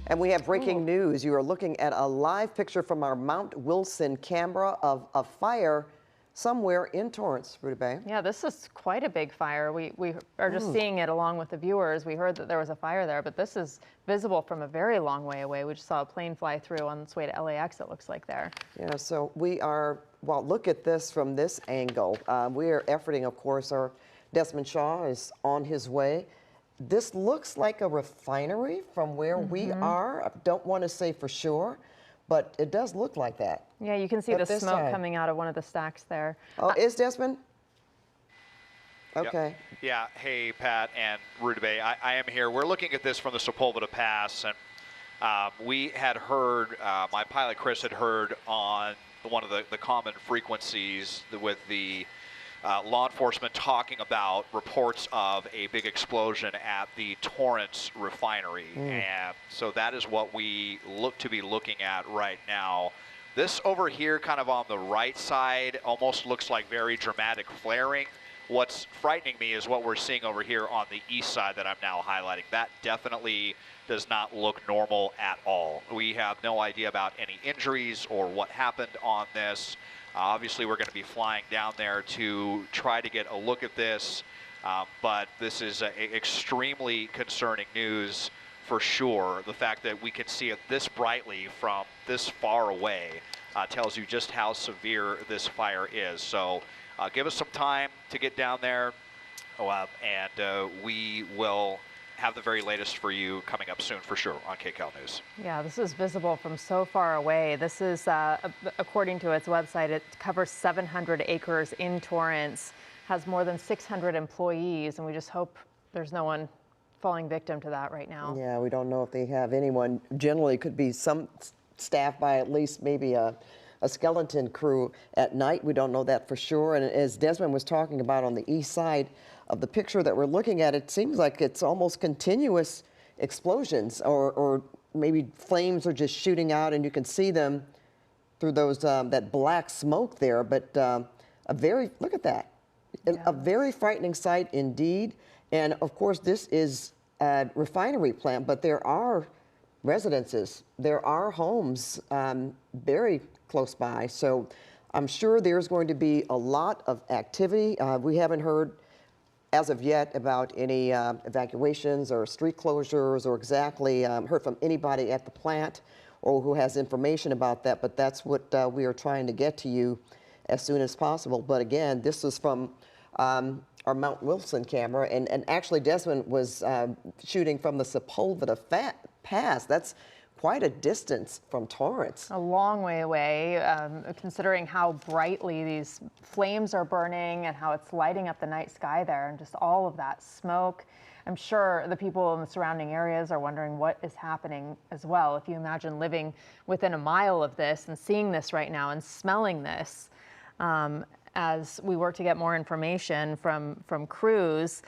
And we have breaking news. You are looking at a live picture from our Mount Wilson camera of a fire somewhere in Torrance, Ruta Bay. Yeah, this is quite a big fire. We are just seeing it along with the viewers. We heard that there was a fire there, but this is visible from a very long way away. We just saw a plane fly through on its way to LAX, it looks like there. Yeah, so we are, well, look at this from this angle. We are efforting, of course, our Desmond Shaw is on his way. This looks like a refinery from where we are. I don't want to say for sure, but it does look like that. Yeah, you can see the smoke coming out of one of the stacks there. Oh, is Desmond? Okay. Yep. Yeah, hey, Pat and Ruta Bay, I am here. We're looking at this from the Sepulveda Pass, and we had heard, my pilot Chris had heard on one of the common frequencies with the law enforcement talking about reports of a big explosion at the Torrance refinery. And so that is what we look to be looking at right now. This over here kind of on the right side almost looks like very dramatic flaring. What's frightening me is what we're seeing over here on the east side that I'm now highlighting. That definitely does not look normal at all. We have no idea about any injuries or what happened on this. Obviously, we're going to be flying down there to try to get a look at this, but this is extremely concerning news for sure. The fact that we can see it this brightly from this far away tells you just how severe this fire is. So give us some time to get down there, and we will have the very latest for you coming up soon for sure on KCAL News. Yeah, this is visible from so far away. This is, according to its website, it covers 700 acres in Torrance, has more than 600 employees, and we just hope there's no one falling victim to that right now. Yeah, we don't know if they have anyone. Generally, it could be some staff by at least maybe a skeleton crew at night. We don't know that for sure. And as Desmond was talking about on the east side of the picture that we're looking at, it seems like it's almost continuous explosions, or maybe flames are just shooting out and you can see them through those that black smoke there. But look at that, a very frightening sight indeed. And of course, this is a refinery plant, but there are residences, there are homes very close by. So I'm sure there's going to be a lot of activity. We haven't heard as of yet about any evacuations or street closures, or exactly heard from anybody at the plant or who has information about that, but that's what we are trying to get to you as soon as possible. But again, this is from our Mount Wilson camera, and actually Desmond was shooting from the Sepulveda Pass. That's quite a distance from Torrance. A long way away, considering how brightly these flames are burning and how it's lighting up the night sky there, and just all of that smoke. I'm sure the people in the surrounding areas are wondering what is happening as well. If you imagine living within a mile of this and seeing this right now and smelling this, as we work to get more information from crews.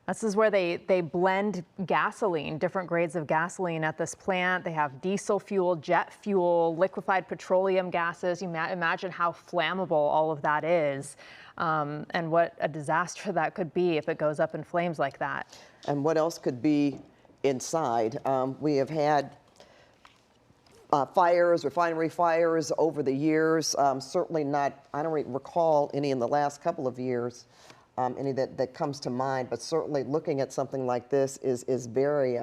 This is where they blend gasoline, different grades of gasoline at this plant. They have diesel fuel, jet fuel, liquefied petroleum gases. You imagine how flammable all of that is, and what a disaster that could be if it goes up in flames like that. And what else could be inside? We have had fires, refinery fires over the years. Certainly not, I don't recall any in the last couple of years. Any that comes to mind, but certainly looking at something like this is very,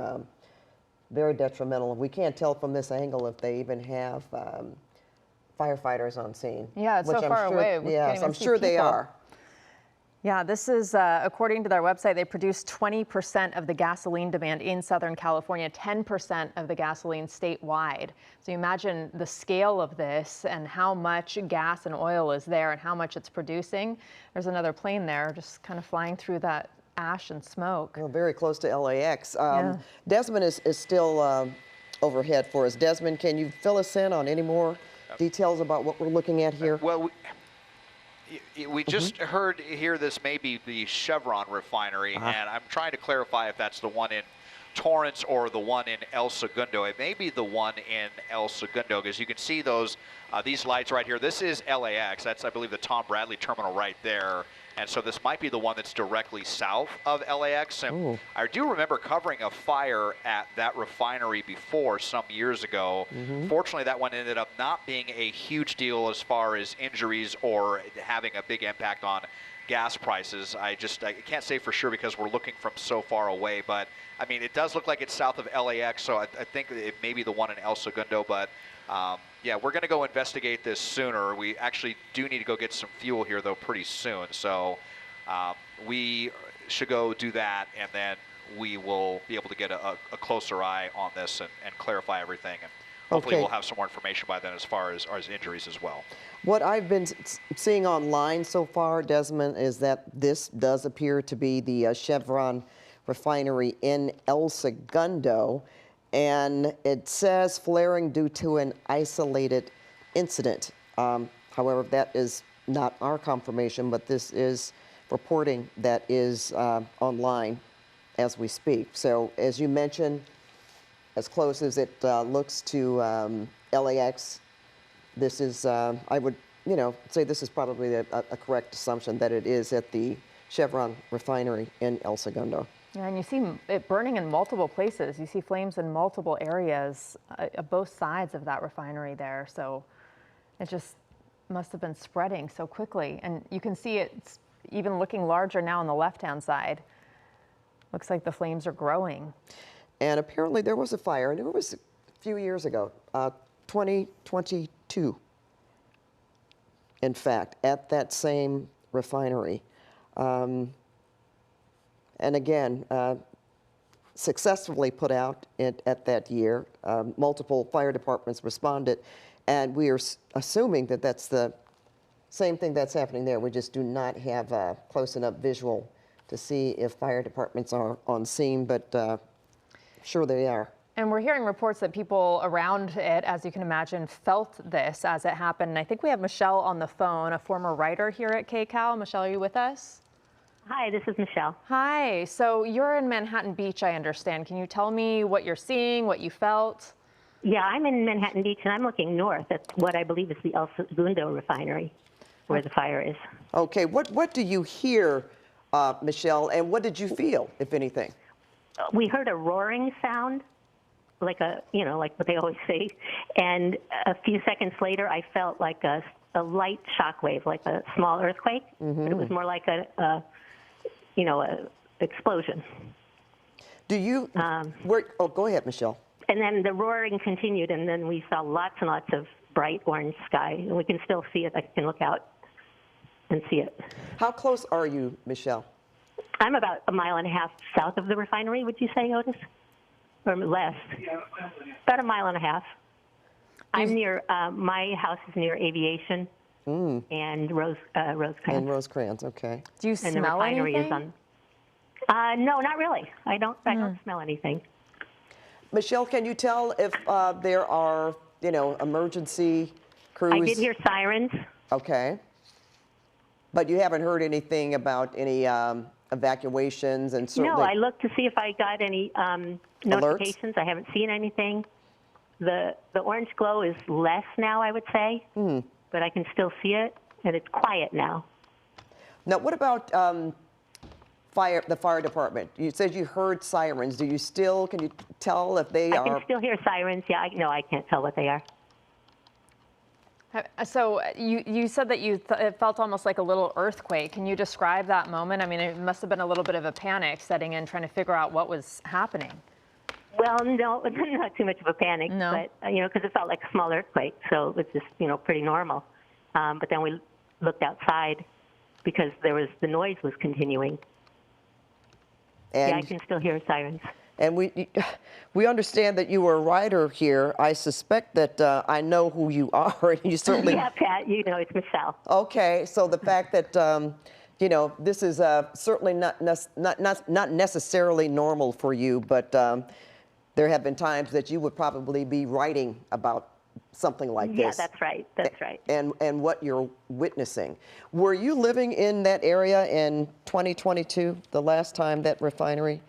very detrimental. We can't tell from this angle if they even have firefighters on scene. Yeah, it's so far away. Yes, I'm sure they are. Yeah, this is, according to their website, they produce 20% of the gasoline demand in Southern California, 10% of the gasoline statewide. So you imagine the scale of this and how much gas and oil is there and how much it's producing. There's another plane there just kind of flying through that ash and smoke. Well, very close to LAX. Desmond is still overhead for us. Desmond, can you fill us in on any more details about what we're looking at here? Well, we just heard here this may be the Chevron refinery, and I'm trying to clarify if that's the one in Torrance or the one in El Segundo. It may be the one in El Segundo, because you can see those these lights right here. This is LAX. That's, I believe, the Tom Bradley terminal right there. And so this might be the one that's directly south of LAX. And Ooh. I do remember covering a fire at that refinery before some years ago. Fortunately, that one ended up not being a huge deal as far as injuries or having a big impact on gas prices. I can't say for sure because we're looking from so far away, but I mean, it does look like it's south of LAX, so I think it may be the one in El Segundo, but yeah, we're going to go investigate this sooner. We actually do need to go get some fuel here, though, pretty soon, so we should go do that, and then we will be able to get a closer eye on this and clarify everything, and hopefully Okay. we'll have some more information by then as far as injuries as well. What I've been seeing online so far, Desmond, is that this does appear to be the Chevron refinery in El Segundo, and it says flaring due to an isolated incident. However, that is not our confirmation, but this is reporting that is online as we speak. So as you mentioned, as close as it looks to LAX, this is, I would, say this is probably a correct assumption that it is at the Chevron refinery in El Segundo. Yeah, and you see it burning in multiple places. You see flames in multiple areas, both sides of that refinery there. So it just must have been spreading so quickly. And you can see it's even looking larger now on the left-hand side. Looks like the flames are growing. And apparently there was a fire, and it was a few years ago, 2022, in fact, at that same refinery. And again, successfully put out at that year. Multiple fire departments responded, and we are assuming that that's the same thing that's happening there. We just do not have a close enough visual to see if fire departments are on scene, but sure they are. And we're hearing reports that people around it, as you can imagine, felt this as it happened. And I think we have Michelle on the phone, a former writer here at KCAL. Michelle, are you with us? Hi, this is Michelle. Hi. So you're in Manhattan Beach, I understand. Can you tell me what you're seeing, what you felt? Yeah, I'm in Manhattan Beach, and I'm looking north at what I believe is the El Segundo refinery, where the fire is. Okay, what do you hear, Michelle, and what did you feel, if anything? We heard a roaring sound, like like what they always say, and a few seconds later, I felt like a light shock wave, like a small earthquake, but it was more like a explosion. Do you, go ahead, Michelle. And then the roaring continued, and then we saw lots and lots of bright orange sky, and we can still see it. I can look out and see it. How close are you, Michelle? I'm about a mile and a half south of the refinery, would you say, Otis? Or less? About a mile and a half. I'm near, my house is near Aviation and Rosecrans. And Rosecrans, okay. Do you And the smell refinery anything? is on. No, not really. I don't smell anything. Michelle, can you tell if there are, emergency crews? I did hear sirens. Okay. But you haven't heard anything about any evacuations and certainly... No, I looked to see if I got any notifications. I haven't seen anything. The orange glow is less now, I would say, but I can still see it, and it's quiet now. Now, what about the fire department? You said you heard sirens. Can you tell if they I are... can still hear sirens. Yeah, I can't tell what they are. So you said that it felt almost like a little earthquake. Can you describe that moment? I mean, it must have been a little bit of a panic setting in, trying to figure out what was happening. Well, no, not too much of a panic, No. but, because it felt like a small earthquake, so it was just, pretty normal. But then we looked outside because the noise was continuing. And, yeah, I can still hear sirens. And we understand that you were a writer here. I suspect that I know who you are, and you certainly... Yeah, Pat, it's Michelle. Okay, so the fact that, this is certainly not necessarily normal for you, but there have been times that you would probably be writing about something like this. Yeah, that's right. That's right. And what you're witnessing. Were you living in that area in 2022, the last time that refinery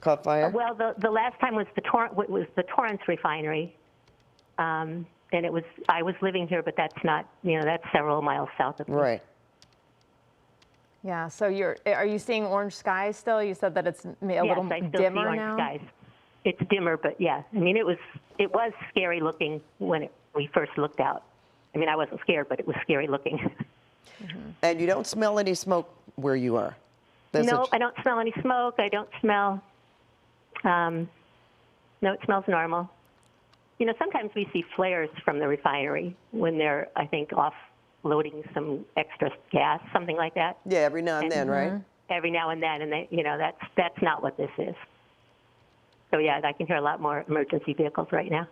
caught fire? Well, the last time was the Torrance refinery, and I was living here, but that's not, that's several miles south of me. Right. Yeah, so are you seeing orange skies still? You said that it's a little Yes, I still dimmer see orange now? skies. It's dimmer, but yeah, I mean, it was scary looking when we first looked out. I mean, I wasn't scared, but it was scary looking. And you don't smell any smoke where you are? No, I don't smell any smoke. I don't smell, no, it smells normal. Sometimes we see flares from the refinery when they're, I think, offloading some extra gas, something like that. Yeah, every now and then, right? Every now and then, and that's not what this is. So yeah, I can hear a lot more emergency vehicles right now.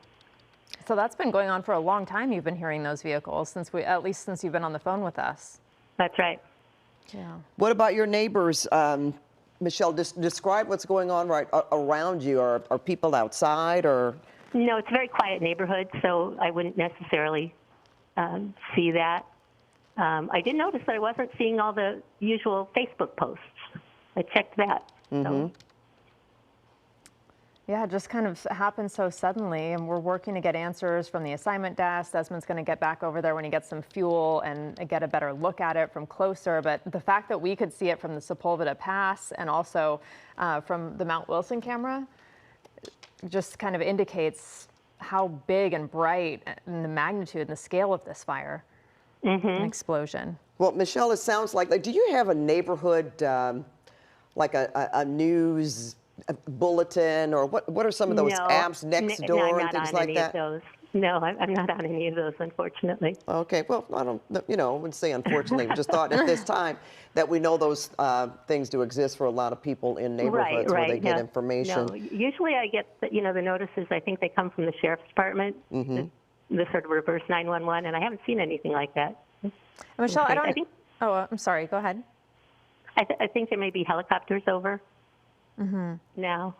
So that's been going on for a long time. You've been hearing those vehicles at least since you've been on the phone with us. That's right. Yeah. What about your neighbors? Michelle, describe what's going on right around you. Are people outside or? No, it's a very quiet neighborhood, so I wouldn't necessarily see that. I did notice that I wasn't seeing all the usual Facebook posts. I checked that. So. Yeah, it just kind of happened so suddenly, and we're working to get answers from the assignment desk. Desmond's going to get back over there when he gets some fuel and get a better look at it from closer. But the fact that we could see it from the Sepulveda Pass and also from the Mount Wilson camera just kind of indicates how big and bright and the magnitude and the scale of this fire and explosion. Well, Michelle, it sounds like do you have a neighborhood, like a news bulletin, or what are some of those apps next door and things like that? No, I'm not on any of those, unfortunately. Okay, well, I wouldn't say unfortunately. We just thought at this time that we know those things do exist for a lot of people in neighborhoods where they get information. No, usually I get the notices. I think they come from the sheriff's department, the sort of reverse 911, and I haven't seen anything like that. Michelle, I'm sorry. Go ahead. I think there may be helicopters over now.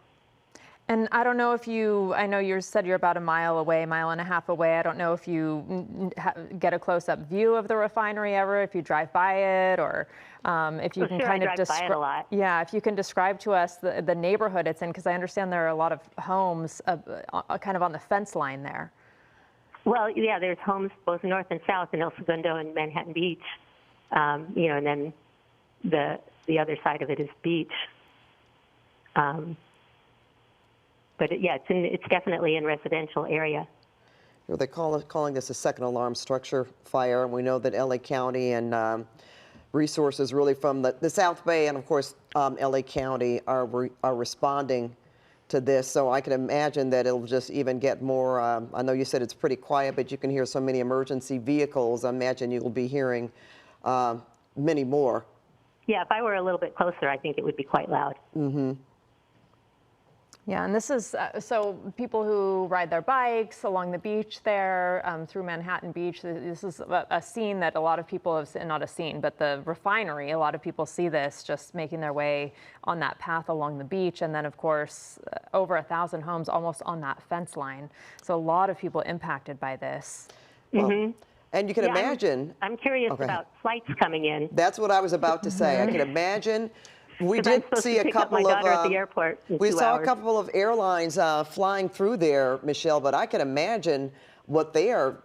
And I don't know if I know you said you're about a mile and a half away. I don't know if you get a close-up view of the refinery ever, if you drive by it, or if you can kind of describe. Yeah, if you can describe to us the neighborhood it's in, because I understand there are a lot of homes kind of on the fence line there. Well, yeah, there's homes both north and south in El Segundo and Manhattan Beach, and then the other side of it is beach. But it's definitely in residential area. They're calling this a second alarm structure fire, and we know that LA County and resources really from the South Bay and of course LA County are responding to this. So I can imagine that it'll just even get more. I know you said it's pretty quiet, but you can hear so many emergency vehicles. I imagine you'll be hearing many more. Yeah, if I were a little bit closer, I think it would be quite loud. Yeah, and this is, so people who ride their bikes along the beach there, through Manhattan Beach, this is a scene that a lot of people have seen, not a scene, but the refinery, a lot of people see this just making their way on that path along the beach. And then, of course, over 1,000 homes almost on that fence line. So a lot of people impacted by this. Well, and you can imagine. I'm curious about flights coming in. That's what I was about to say. I can imagine. We did see a couple of. At the airport we saw a couple of airlines flying through there, Michelle. But I can imagine what they are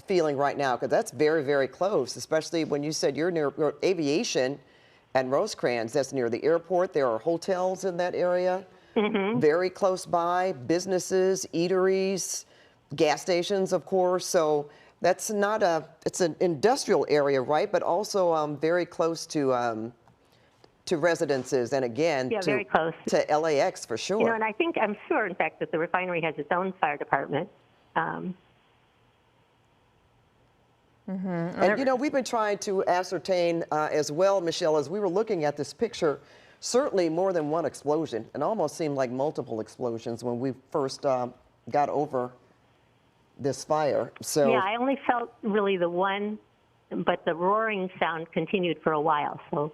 feeling right now, because that's very, very close. Especially when you said you're near aviation and Rosecrans. That's near the airport. There are hotels in that area, very close by. Businesses, eateries, gas stations, of course. So that's not it's an industrial area, right? But also very close to residences, and again, very close to LAX for sure. And I'm sure, in fact, that the refinery has its own fire department. And we've been trying to ascertain as well, Michelle, as we were looking at this picture, certainly more than one explosion. It almost seemed like multiple explosions when we first got over this fire. So yeah, I only felt really the one, but the roaring sound continued for a while, so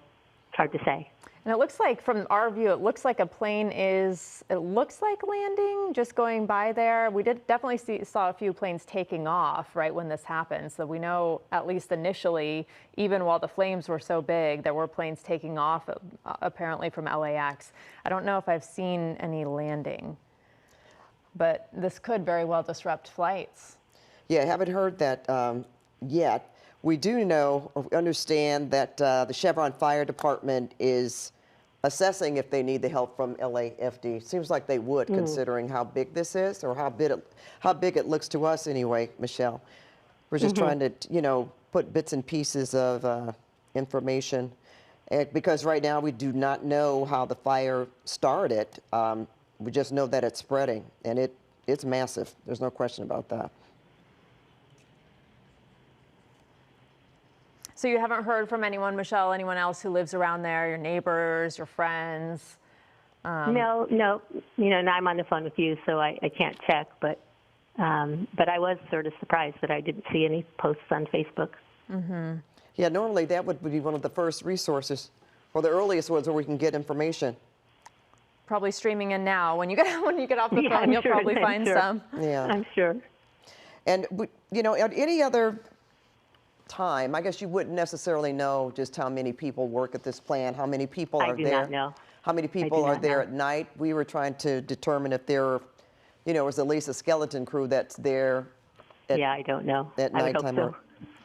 it's hard to say. And it looks like, from our view, it looks like a plane is, it looks like landing, just going by there. We did definitely saw a few planes taking off right when this happened. So we know, at least initially, even while the flames were so big, there were planes taking off, apparently from LAX. I don't know if I've seen any landing, but this could very well disrupt flights. Yeah, I haven't heard that yet. We do know, or understand that the Chevron Fire Department is assessing if they need the help from LAFD. Seems like they would, considering how big this is, or how big it looks to us anyway, Michelle. We're just trying to, you know, put bits and pieces of information, because right now we do not know how the fire started. We just know that it's spreading, and it's massive. There's no question about that. So you haven't heard from anyone, Michelle, anyone else who lives around there, your neighbors, your friends? No. You know, now I'm on the phone with you, so I can't check. But I was sort of surprised that I didn't see any posts on Facebook. Yeah, normally that would be one of the first resources, or the earliest ones where we can get information. Probably streaming in now. When you get off the phone, you'll probably find some. Yeah, I'm sure. and you know, at any other time, I guess you wouldn't necessarily know just how many people work at this plant, how many people are there. I do not know. How many people are there know. at night? We were trying to determine if there, you know, was at least a skeleton crew that's there Yeah, I don't know. at I would hope nighttime, so. or,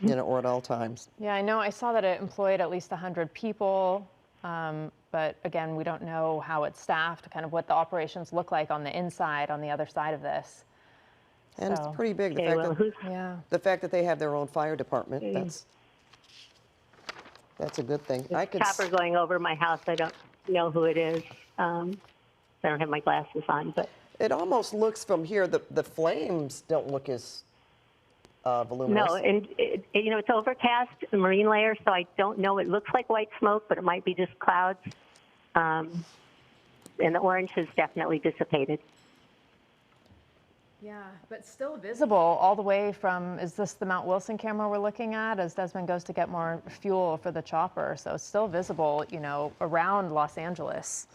you know, or at all times. Yeah, I know. I saw that it employed at least 100 people. But again, we don't know how it's staffed, kind of what the operations look like on the inside, on the other side of this. And So, it's pretty big. The Okay, fact well, that yeah. the fact that they have their own fire department, that's a good thing. I could chopper going over my house. I don't know who it is. I don't have my glasses on, but It almost looks from here, the flames don't look as voluminous. no, and you know, it's overcast, the marine layer, so I don't know. It looks like white smoke, but it might be just clouds. And the orange has definitely dissipated. Yeah, but still visible all the way from, is this the Mount Wilson camera we're looking at as Desmond goes to get more fuel for the chopper? So it's still visible, you know, around Los Angeles.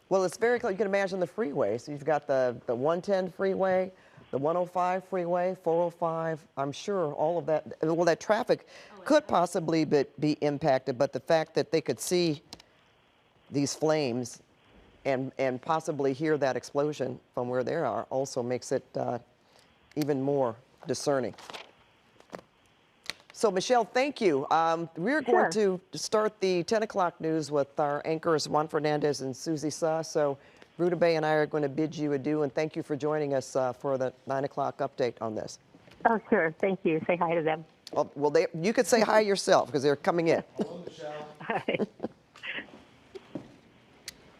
Well, it's very close. You can imagine the freeway. So you've got the 110 freeway, the 105 freeway, 405. I'm sure all of that, well, that traffic could possibly be impacted, but the fact that they could see these flames and possibly hear that explosion from where they are also makes it even more discerning. So, Michelle, thank you. We're going to start the 10 o'clock news with our anchors, Juan Fernandez and Susie Sa. So, Ruta Bay and I are going to bid you adieu, and thank you for joining us for the 9 o'clock update on this. Oh, sure. Thank you. Say hi to them. Well, you could say hi yourself because they're coming in. All right.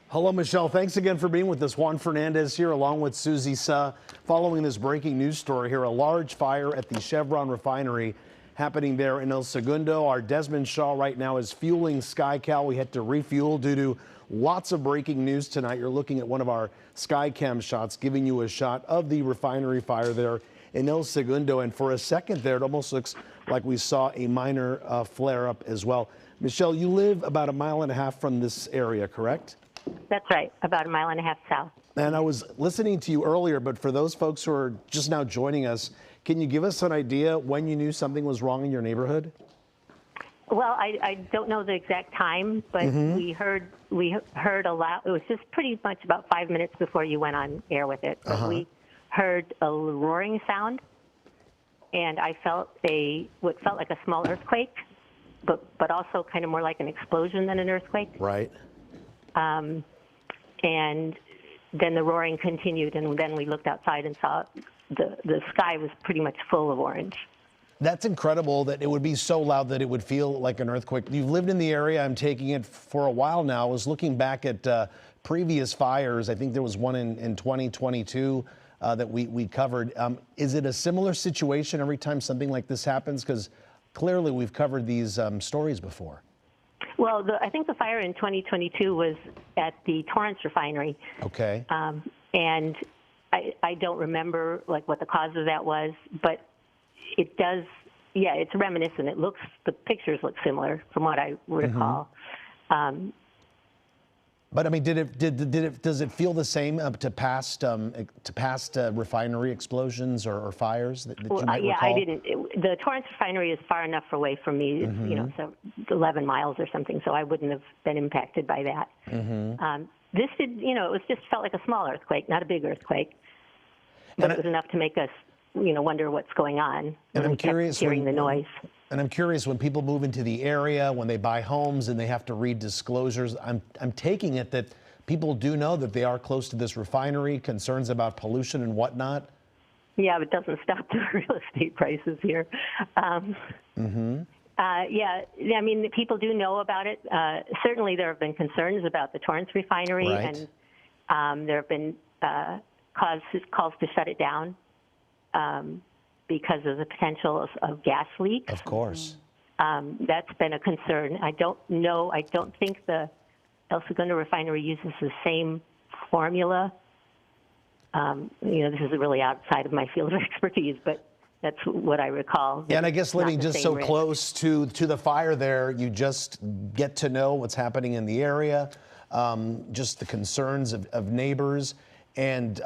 Hello, Michelle. Thanks again for being with us. Juan Fernandez here along with Susie Sa. Following this breaking news story here, a large fire at the Chevron refinery happening there in El Segundo. Our Desmond Shaw right now is fueling SkyCal. We had to refuel due to lots of breaking news tonight. You're looking at one of our SkyCam shots, giving you a shot of the refinery fire there in El Segundo. And for a second there, it almost looks like we saw a minor flare-up as well. Michelle, you live about 1.5 miles from this area, correct? That's right. About 1.5 miles south. And I was listening to you earlier, but for those folks who are just now joining us, can you give us an idea when you knew something was wrong in your neighborhood? Well, I don't know the exact time, but we heard a lot. It was just pretty much about 5 minutes before you went on air with it. But we heard a roaring sound, and I felt what felt like a small earthquake, but also kind of more like an explosion than an earthquake. Right. And then the roaring continued, and then we looked outside and saw the sky was pretty much full of orange. That's incredible that it would be so loud that it would feel like an earthquake. You've lived in the area. I'm taking it for a while now. I was looking back at previous fires. I think there was one in 2022 that we covered. Is it a similar situation every time something like this happens? Because clearly we've covered these stories before. Well, I think the fire in 2022 was at the Torrance refinery. Okay. And I don't remember like what the cause of that was, but it does, yeah, it's reminiscent. The pictures look similar from what I recall. But I mean, does it feel the same to past refinery explosions or fires that you might yeah, recall? I didn't. The Torrance refinery is far enough away from me. It's, you know, so 11 miles or something, so I wouldn't have been impacted by that. This did, you know, it was just felt like a small earthquake, not a big earthquake, but it was enough to make us, you know, wonder what's going on. And I'm curious hearing the noise. And I'm curious, when people move into the area, when they buy homes and they have to read disclosures, I'm taking it that people do know that they are close to this refinery, concerns about pollution and whatnot. Yeah, but it doesn't stop the real estate prices here. Yeah, I mean, people do know about it. Certainly there have been concerns about the Torrance refinery, Right. and there have been calls to shut it down because of the potential of gas leaks. Of course. That's been a concern. I don't think the El Segundo refinery uses the same formula. You know, this is really outside of my field of expertise, but that's what I recall. Yeah, and I guess living just so risk. close to the fire there, you just get to know what's happening in the area, just the concerns of neighbors. And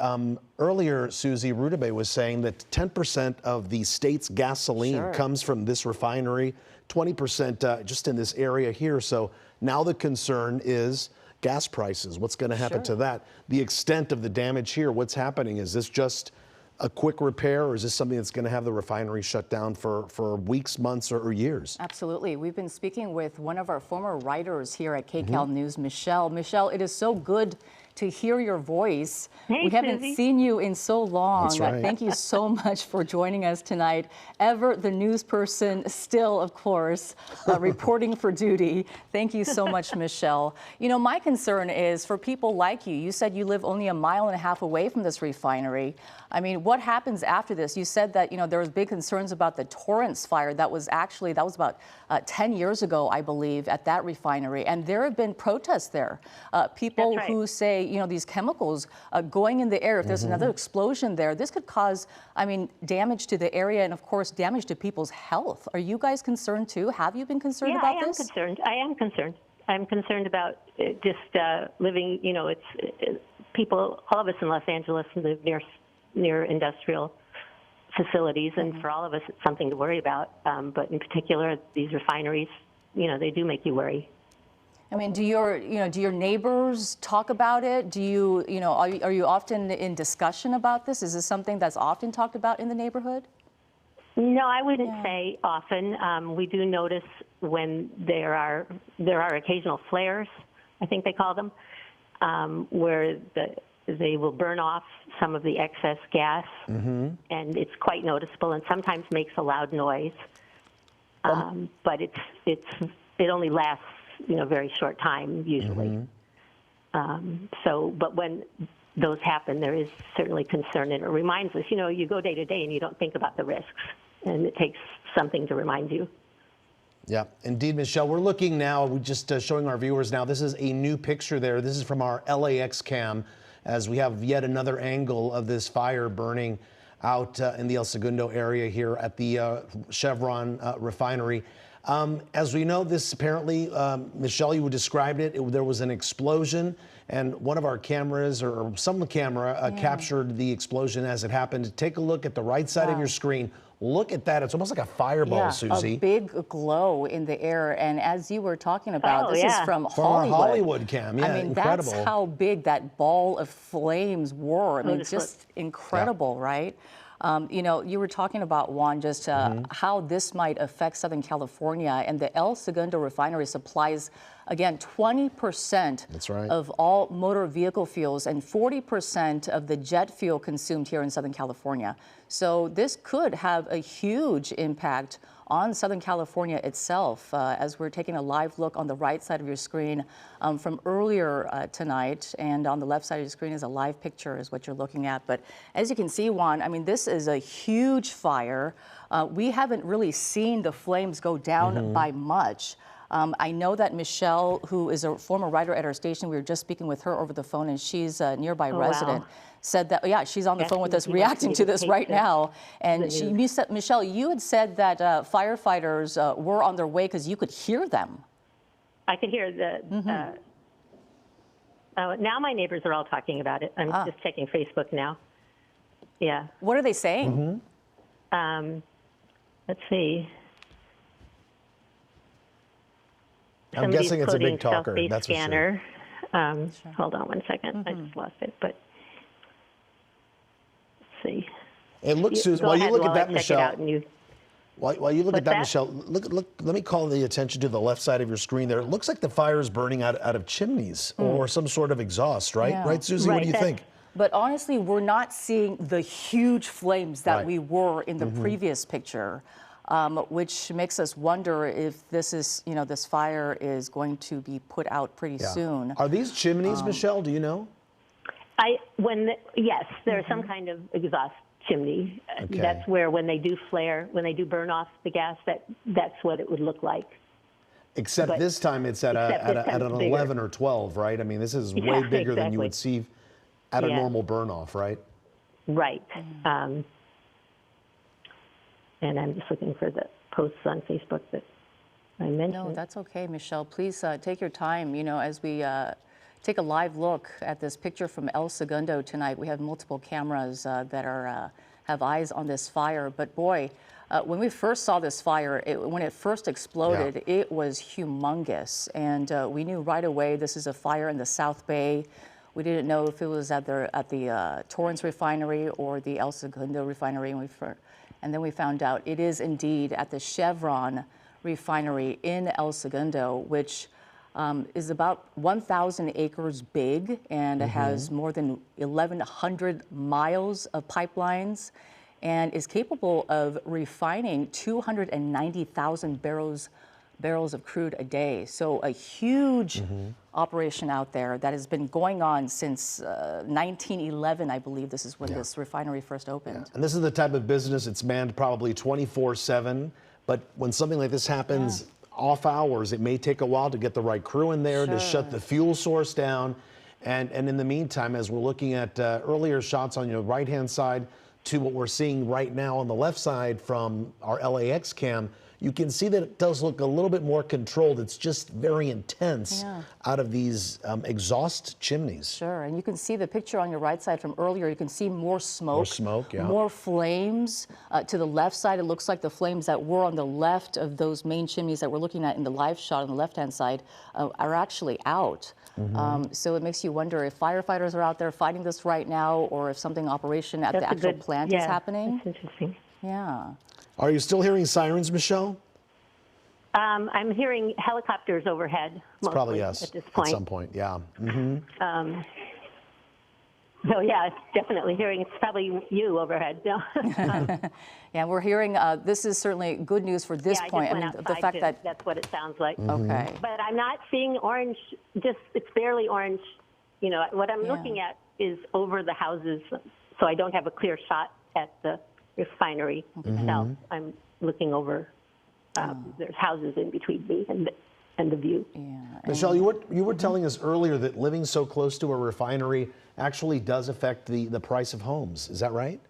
earlier, Susie Rudabeh was saying that 10% of the state's gasoline comes from this refinery, 20% just in this area here. So now the concern is gas prices. What's going to happen to that? The extent of the damage here, what's happening? Is this just a quick repair, or is this something that's going to have the refinery shut down for weeks, months, or years? Absolutely. We've been speaking with one of our former writers here at KCAL News, Michelle. Michelle, it is so good to hear your voice. Hey, we haven't Susie. seen you in so long. That's right. Thank you so much for joining us tonight. Ever the news person, still, of course, reporting for duty. Thank you so much, Michelle. You know, my concern is for people like you. You said you live only a mile and a half away from this refinery. I mean, what happens after this? You said that, you know, there was big concerns about the Torrance fire. That was about 10 years ago, I believe, at that refinery. And there have been protests there. People who say, you know, these chemicals going in the air, if there's another explosion there, this could cause, I mean, damage to the area and, of course, damage to people's health. Are you guys concerned, too? Have you been concerned about this? Yeah, I am concerned. I'm concerned about just living, you know, it's people, all of us in Los Angeles live near industrial facilities, and for all of us, it's something to worry about. But in particular, these refineries, you know, they do make you worry. I mean, do your neighbors talk about it? Do you, are you often in discussion about this? Is this something that's often talked about in the neighborhood? No, I wouldn't say often. We do notice when there are occasional flares, I think they call them, where they will burn off some of the excess gas, and it's quite noticeable and sometimes makes a loud noise. But it only lasts, you know, very short time usually. But when those happen, there is certainly concern, and it reminds us, you know, you go day to day and you don't think about the risks, and it takes something to remind you. Yeah, indeed, Michelle. We're looking now, we're just showing our viewers now, this is a new picture there. This is from our LAX cam, as we have yet another angle of this fire burning out in the El Segundo area here at the Chevron refinery. As we know, this apparently, Michelle, you described it, there was an explosion, and one of our cameras, or some camera, captured the explosion as it happened. Take a look at the right side of your screen. Look at that. It's almost like a fireball, Susie. A big glow in the air. And as you were talking about, this is from Hollywood. From our Hollywood cam, yeah, I mean, incredible. that's how big that ball of flames were. I mean, just incredible, right? You know, you were talking about, Juan, just how this might affect Southern California. And the El Segundo refinery supplies, again, 20% of all motor vehicle fuels and 40% of the jet fuel consumed here in Southern California. So this could have a huge impact on Southern California itself, as we're taking a live look on the right side of your screen from earlier tonight, and on the left side of your screen is a live picture is what you're looking at. But as you can see, Juan, I mean, this is a huge fire. We haven't really seen the flames go down by much. I know that Michelle, who is a former writer at our station, we were just speaking with her over the phone, and she's a nearby resident, said that, she's on the phone with us reacting to this right now. And Michelle, you had said that firefighters were on their way because you could hear them. I could hear the Now my neighbors are all talking about it. I'm just checking Facebook now. Yeah. What are they saying? Let's see. I'm Somebody's guessing it's a quoting big talker, South-based that's for sure. scanner. Hold on one second. I just lost it, but let's see. It looks, Go while you ahead look while at that, I check it out Michelle, and you. while you look at What's that, that? Michelle, look, let me call the attention to the left side of your screen there. It looks like the fire is burning out of chimneys or some sort of exhaust, right? Yeah. Right, Susie? What Right, do you that's- think? But honestly, we're not seeing the huge flames that Right. we were in the previous picture, which makes us wonder if this is, this fire is going to be put out pretty soon. Are these chimneys, Michelle? Do you know? Yes, there's some kind of exhaust chimney. Okay. That's where when they do flare, when they do burn off the gas, that's what it would look like. Except But- this time it's at except this time an it's bigger. 11 or 12, right? I mean, this is way Yeah, bigger than you exactly. would see at a Yeah. normal burn off, right? Right. And I'm just looking for the posts on Facebook that I mentioned. No, that's okay, Michelle. Please take your time, as we take a live look at this picture from El Segundo tonight. We have multiple cameras that are have eyes on this fire. But boy, when we first saw this fire, when it first exploded, it was humongous. And we knew right away this is a fire in the South Bay. We didn't know if it was at the Torrance refinery or the El Segundo refinery. And then we found out it is indeed at the Chevron refinery in El Segundo, which is about 1,000 acres big and has more than 1,100 miles of pipelines and is capable of refining 290,000 barrels of crude a day. So a huge operation out there that has been going on since 1911, I believe this is when this refinery first opened. And this is the type of business it's manned probably 24/7. But when something like this happens off hours, it may take a while to get the right crew in there to shut the fuel source down. And in the meantime, as we're looking at earlier shots on your right-hand side to what we're seeing right now on the left side from our LAX cam, you can see that it does look a little bit more controlled. It's just very intense out of these exhaust chimneys. Sure, and you can see the picture on your right side from earlier. You can see more smoke. More smoke, yeah. More flames. To the left side, it looks like the flames that were on the left of those main chimneys that we're looking at in the live shot on the left-hand side are actually out. So it makes you wonder if firefighters are out there fighting this right now or if something operation at the actual plant is happening. That's interesting. Yeah. Are you still hearing sirens, Michelle? I'm hearing helicopters overhead. It's probably yes at this point. at some point, yeah. So yeah, it's definitely hearing. It's probably you overhead. Yeah, we're hearing this is certainly good news for this I point. just I went mean, the outside fact to- that that's what it sounds like. okay. But I'm not seeing orange. It's barely orange. What I'm looking at is over the houses, so I don't have a clear shot at the refinery itself. I'm looking over. There's houses in between me and the view. Yeah. Michelle, you were telling us earlier that living so close to a refinery actually does affect the price of homes. Is that right?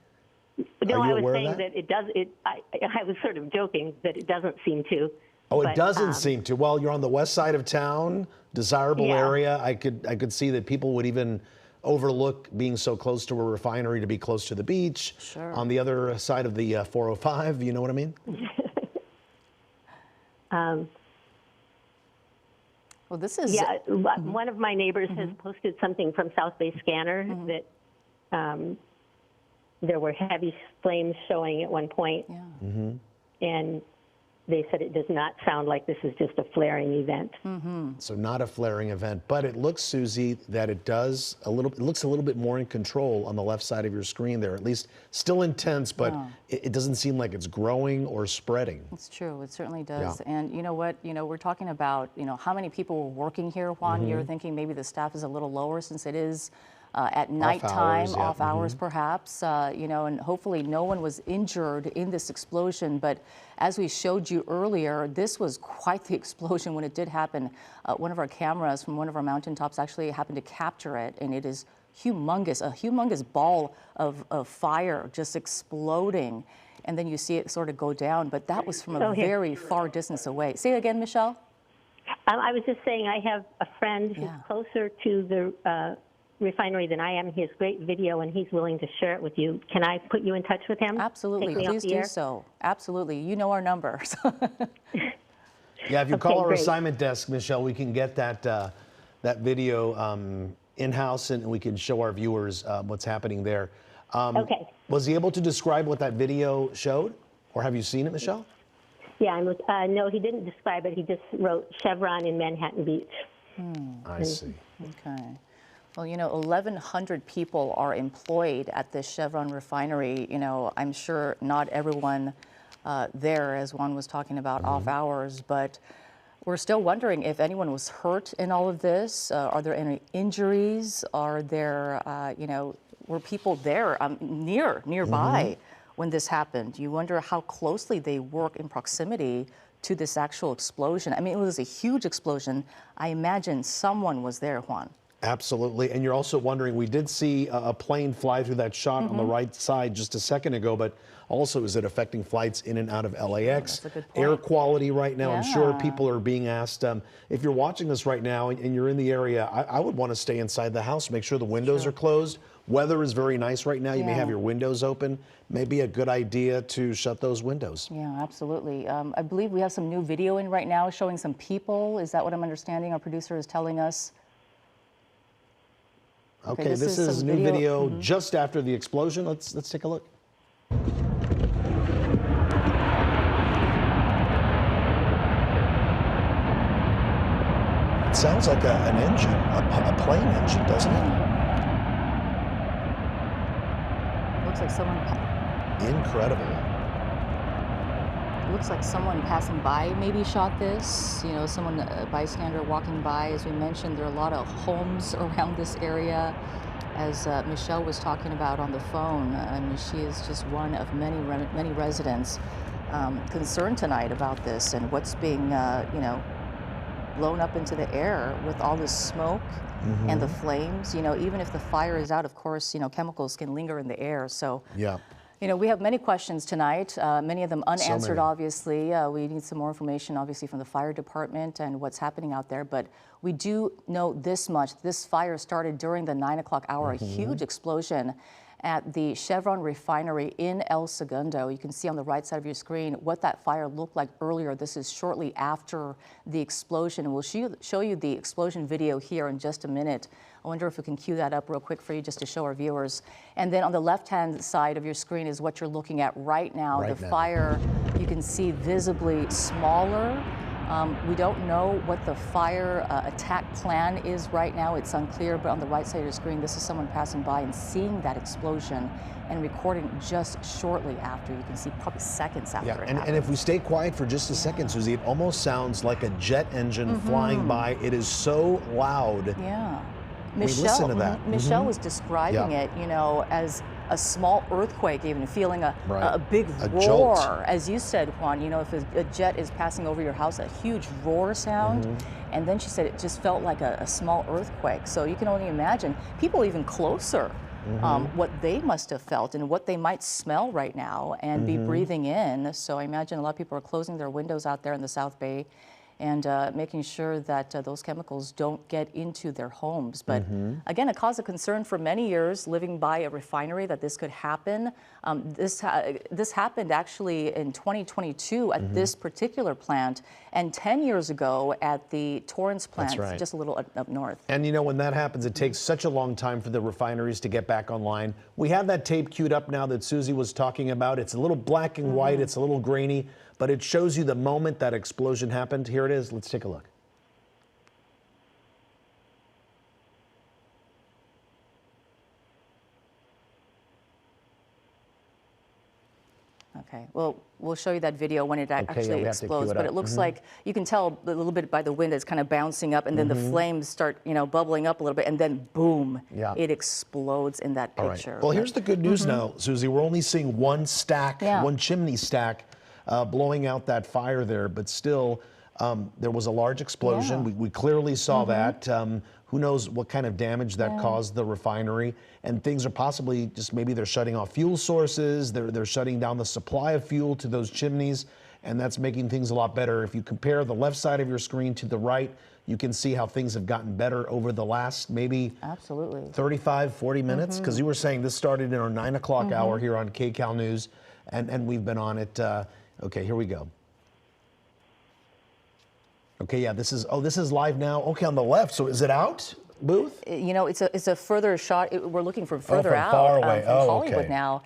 No, Are you I was aware of saying that? that it does. I was sort of joking that it doesn't seem to. Oh, it but, doesn't seem to. Well, you're on the west side of town, desirable Yeah. area. I could see that people would even overlook being so close to a refinery to be close to the beach. Sure. On the other side of the 405, you know what I mean? Well, this is one of my neighbors has posted something from South Bay Scanner that there were heavy flames showing at one point, and they said it does not sound like this is just a flaring event. So not a flaring event, but it looks, Susie, that it looks a little bit more in control on the left side of your screen there. At least still intense, but it doesn't seem like it's growing or spreading. It's true. It certainly does. Yeah. And you know what? We're talking about, how many people were working here, Juan. You're thinking maybe the staff is a little lower since it is at nighttime, hours, yeah. off hours perhaps, and hopefully no one was injured in this explosion. But as we showed you earlier, this was quite the explosion when it did happen. One of our cameras from one of our mountaintops actually happened to capture it, and it is humongous, a humongous ball of fire just exploding. And then you see it sort of go down, but that was from a very far distance away. Say it again, Michelle. I was just saying, I have a friend who's Yeah. closer to the refinery than I am. He has great video, and he's willing to share it with you. Can I put you in touch with him? Absolutely, Take me off please the do air? so. Absolutely, you know our number. Yeah, if you call Okay, our great. assignment desk, Michelle, we can get that video in-house, and we can show our viewers what's happening there. Okay. Was he able to describe what that video showed, or have you seen it, Michelle? Yeah, no, he didn't describe it. He just wrote Chevron in Manhattan Beach. I see. Okay. Well, 1,100 people are employed at this Chevron refinery. I'm sure not everyone there, as Juan was talking about, off hours, but we're still wondering if anyone was hurt in all of this. Are there any injuries? Are there, were people there nearby when this happened? You wonder how closely they work in proximity to this actual explosion. I mean, it was a huge explosion. I imagine someone was there, Juan. Absolutely. And you're also wondering, we did see a plane fly through that shot on the right side just a second ago, but also is it affecting flights in and out of LAX? That's a good point. Air quality right now, I'm sure Yeah. people are being asked, if you're watching this right now and you're in the area, I would want to stay inside the house, make sure the windows are closed. Weather is very nice right now. You may Yeah. have your windows open. Maybe a good idea to shut those windows. Yeah, absolutely. I believe we have some new video in right now showing some people. Is that what I'm understanding? Our producer is telling us. Okay, this this is is some new video. video just after the explosion. Let's take a look. It sounds like an engine, a plane engine, doesn't it? Looks like someone. Incredible. Looks like someone passing by maybe shot this. Someone, a bystander walking by. As we mentioned, there are a lot of homes around this area. As Michelle was talking about on the phone, I mean, she is just one of many residents concerned tonight about this and what's being, blown up into the air with all this smoke and the flames. Even if the fire is out, of course, chemicals can linger in the air. So. Yeah. We have many questions tonight, many of them unanswered, many. obviously. We need some more information, obviously, from the fire department and what's happening out there. But we do know this much. This fire started during the 9 o'clock hour, a huge explosion at the Chevron refinery in El Segundo. You can see on the right side of your screen what that fire looked like earlier. This is shortly after the explosion. And we'll show you the explosion video here in just a minute. I wonder if we can cue that up real quick for you just to show our viewers. And then on the left-hand side of your screen is what you're looking at right now. The fire, you can see visibly smaller. We don't know what the fire attack plan is right now. It's unclear, but on the right side of your screen, this is someone passing by and seeing that explosion and recording just shortly after. You can see probably seconds after it and if we stay quiet for just a second, Susie, it almost sounds like a jet engine flying by. It is so loud. Yeah. Listen to that. Michelle was describing it, as a small earthquake, even feeling a big roar. Jolt. As you said, Juan, if a jet is passing over your house, a huge roar sound. And then she said it just felt like a small earthquake. So you can only imagine people even closer, what they must have felt and what they might smell right now and be breathing in. So I imagine a lot of people are closing their windows out there in the South Bay and making sure that those chemicals don't get into their homes. But again, a cause of concern for many years living by a refinery that this could happen. This happened actually in 2022 at this particular plant, and 10 years ago at the Torrance plant, just a little up north. And when that happens, it takes such a long time for the refineries to get back online. We have that tape queued up now that Susie was talking about. It's a little black and white, it's a little grainy, but it shows you the moment that explosion happened. Here it is. Let's take a look. Okay, well, we'll show you that video when it actually we have to cue explodes. it But up. it looks like you can tell a little bit by the wind it's kind of bouncing up, and then the flames start, bubbling up a little bit, and then boom, it explodes in that All right. picture. Well, here's the good news now, Susie. We're only seeing one stack, Yeah. one chimney stack blowing out that fire there, but still, there was a large explosion. Yeah. We clearly saw that. Who knows what kind of damage that caused the refinery, and things are possibly just maybe they're shutting off fuel sources, they're shutting down the supply of fuel to those chimneys, and that's making things a lot better. If you compare the left side of your screen to the right, you can see how things have gotten better over the last maybe Absolutely. 35, 40 minutes, because you were saying this started in our 9 o'clock hour here on KCAL News, and we've been on it. Okay, here we go. Okay, yeah, this is live now. Okay, on the left, so is it out, Booth? You know, it's a further shot. We're looking from further from out far away. from Hollywood okay. now.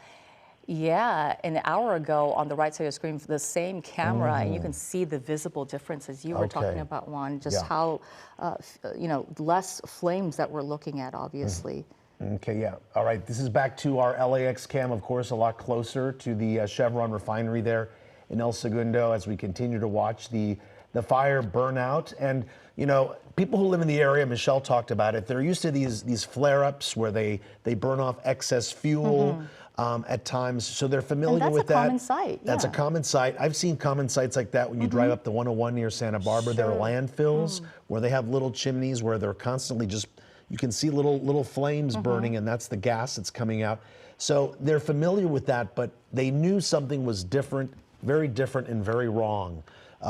Yeah, an hour ago on the right side of the screen, the same camera, and you can see the visible differences you were talking about, Juan, just how, you know, less flames that we're looking at, obviously. Okay, yeah. All right, this is back to our LAX cam, of course, a lot closer to the Chevron refinery there in El Segundo as we continue to watch the fire burn out. And, you know, people who live in the area, Michelle talked about it, they're used to these flare-ups where they burn off excess fuel at times, so they're familiar with that. That's a common sight. That's a common sight. I've seen common sights like that when you drive up the 101 near Santa Barbara. There are landfills where they have little chimneys where they're constantly just, you can see little flames burning, and that's the gas that's coming out. So they're familiar with that, but they knew something was different, very different and very wrong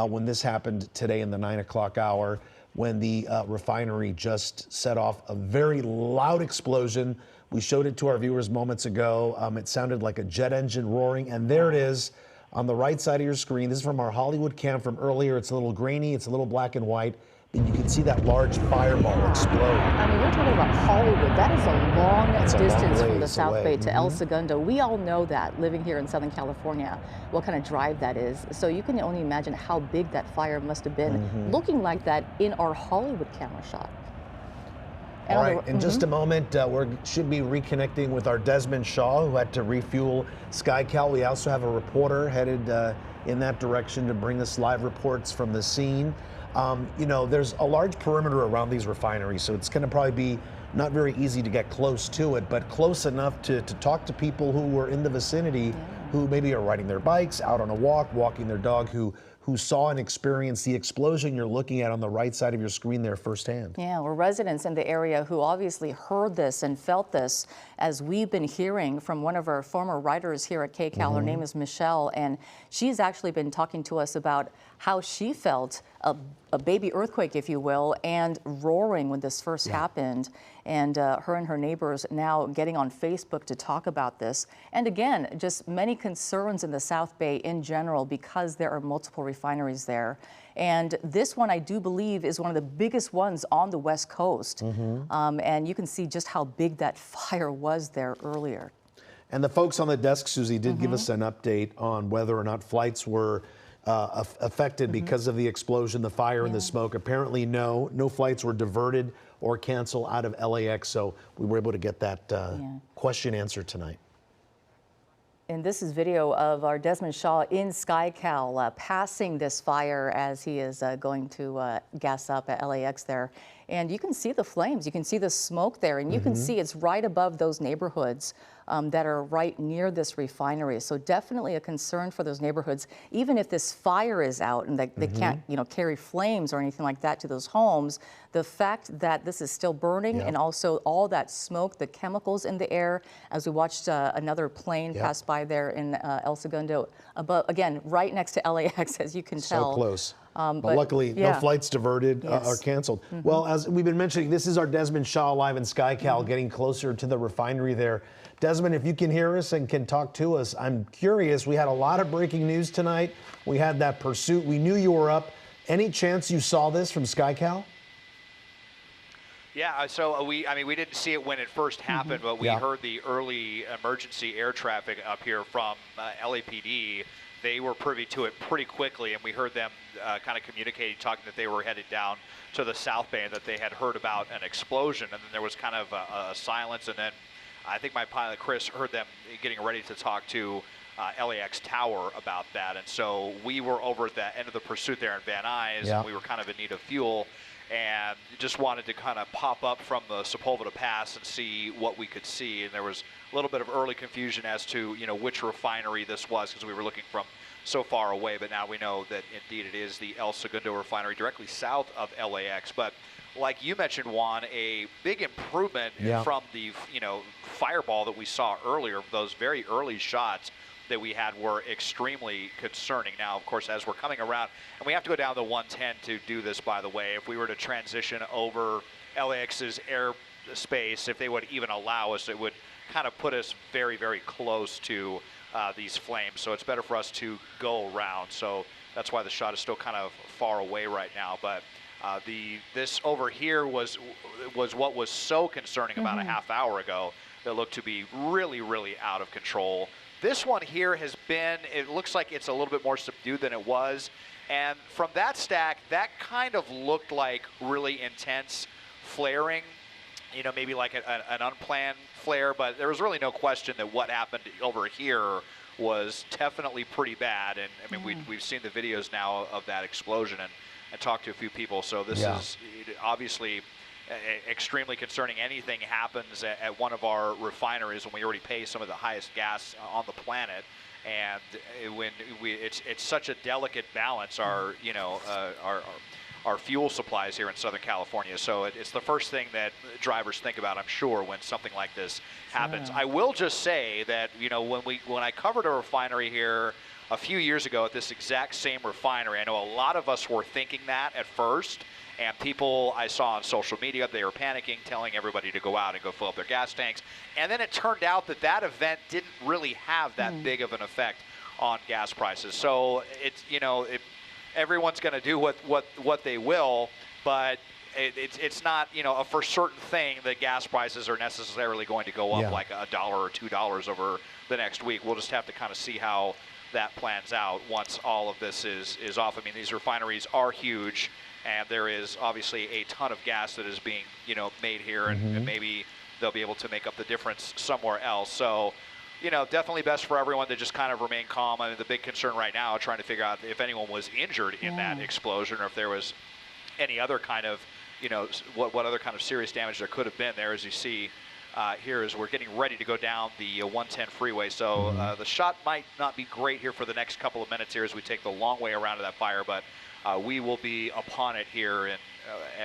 when this happened today in the 9 o'clock hour, when the refinery just set off a very loud explosion. We showed it to our viewers moments ago. It sounded like a jet engine roaring, and there it is on the right side of your screen. This is from our Hollywood cam from earlier. It's a little grainy, it's a little black and white, but you can see that large fireball explode. I mean, we're talking about Hollywood. That is a long distance from the ways South away. Bay to El Segundo. We all know that, living here in Southern California, what kind of drive that is. So you can only imagine how big that fire must have been, looking like that in our Hollywood camera shot. All right, in just a moment, we should be reconnecting with our Desmond Shaw, who had to refuel SkyCal. We also have a reporter headed in that direction to bring us live reports from the scene. You know, there's a large perimeter around these refineries, so it's going to probably be not very easy to get close to it, but close enough to talk to people who were in the vicinity, who maybe are riding their bikes, out on a walk, walking their dog, who saw and experienced the explosion you're looking at on the right side of your screen there firsthand. Yeah, we're residents in the area who obviously heard this and felt this, as we've been hearing from one of our former writers here at KCAL. Her name is Michelle, and she's actually been talking to us about how she felt a baby earthquake, if you will, and roaring when this first happened. And her and her neighbors now getting on Facebook to talk about this. And again, just many concerns in the South Bay in general because there are multiple refineries there. And this one, I do believe, is one of the biggest ones on the West Coast. And you can see just how big that fire was there earlier. And the folks on the desk, Susie, did give us an update on whether or not flights were affected because of the explosion, the fire, and the smoke. Apparently, no flights were diverted or canceled out of LAX, so we were able to get that question answered tonight. And this is video of our Desmond Shaw in SkyCal passing this fire as he is going to gas up at LAX there. And you can see the flames, you can see the smoke there, and you can see it's right above those neighborhoods that are right near this refinery. So definitely a concern for those neighborhoods, even if this fire is out and they can't, you know, carry flames or anything like that to those homes. The fact that this is still burning and also all that smoke, the chemicals in the air, as we watched another plane pass by there in El Segundo, above, again, right next to LAX, as you can tell. So close. But luckily, no flights diverted or canceled. Well, as we've been mentioning, this is our Desmond Shaw live in SkyCal, getting closer to the refinery there. Desmond, if you can hear us and can talk to us, I'm curious. We had a lot of breaking news tonight. We had that pursuit. We knew you were up. Any chance you saw this from SkyCal? Yeah, so we didn't see it when it first happened, but we heard the early emergency air traffic up here from LAPD. They were privy to it pretty quickly, and we heard them kind of communicating, talking that they were headed down to the South Bay and that they had heard about an explosion, and then there was kind of a silence, and then I think my pilot Chris heard them getting ready to talk to LAX Tower about that, and so we were over at the end of the pursuit there in Van Nuys, and we were kind of in need of fuel, and just wanted to kind of pop up from the Sepulveda Pass and see what we could see. And there was a little bit of early confusion as to, you know, which refinery this was, because we were looking from so far away. But now we know that indeed it is the El Segundo refinery directly south of LAX. But like you mentioned, Juan, a big improvement from the, you know, fireball that we saw earlier, those very early shots. that we had were extremely concerning. Now, of course, as we're coming around, and we have to go down the 110 to do this, by the way, if we were to transition over LAX's airspace, if they would even allow us, it would kind of put us very, very close to these flames. So it's better for us to go around. So that's why the shot is still kind of far away right now. But this over here was what was so concerning about a half hour ago that looked to be really, really out of control. This one here has been, it looks like it's a little bit more subdued than it was. And from that stack, that kind of looked like really intense flaring, you know, maybe like an unplanned flare, but there was really no question that what happened over here was definitely pretty bad. And I mean, we've seen the videos now of that explosion and talked to a few people. So this is obviously extremely concerning. Anything happens at one of our refineries when we already pay some of the highest gas on the planet, and it's such a delicate balance. Our our fuel supplies here in Southern California. So it's the first thing that drivers think about, I'm sure, when something like this happens. I will just say that, you know, when I covered a refinery here a few years ago at this exact same refinery, I know a lot of us were thinking that at first. And people I saw on social media, they were panicking, telling everybody to go out and go fill up their gas tanks. And then it turned out that that event didn't really have that big of an effect on gas prices. So it's, you know, everyone's going to do what they will, but it's not, you know, a for certain thing that gas prices are necessarily going to go up like $1 or $2 over the next week. We'll just have to kind of see how that plans out once all of this is off. I mean, these refineries are huge. And there is obviously a ton of gas that is being, you know, made here, and maybe they'll be able to make up the difference somewhere else. So, you know, definitely best for everyone to just kind of remain calm. I mean, the big concern right now, trying to figure out if anyone was injured in that explosion, or if there was any other kind of, you know, what other kind of serious damage there could have been there. As you see here, as we're getting ready to go down the 110 freeway. So the shot might not be great here for the next couple of minutes here as we take the long way around to that fire, but we will be upon it here and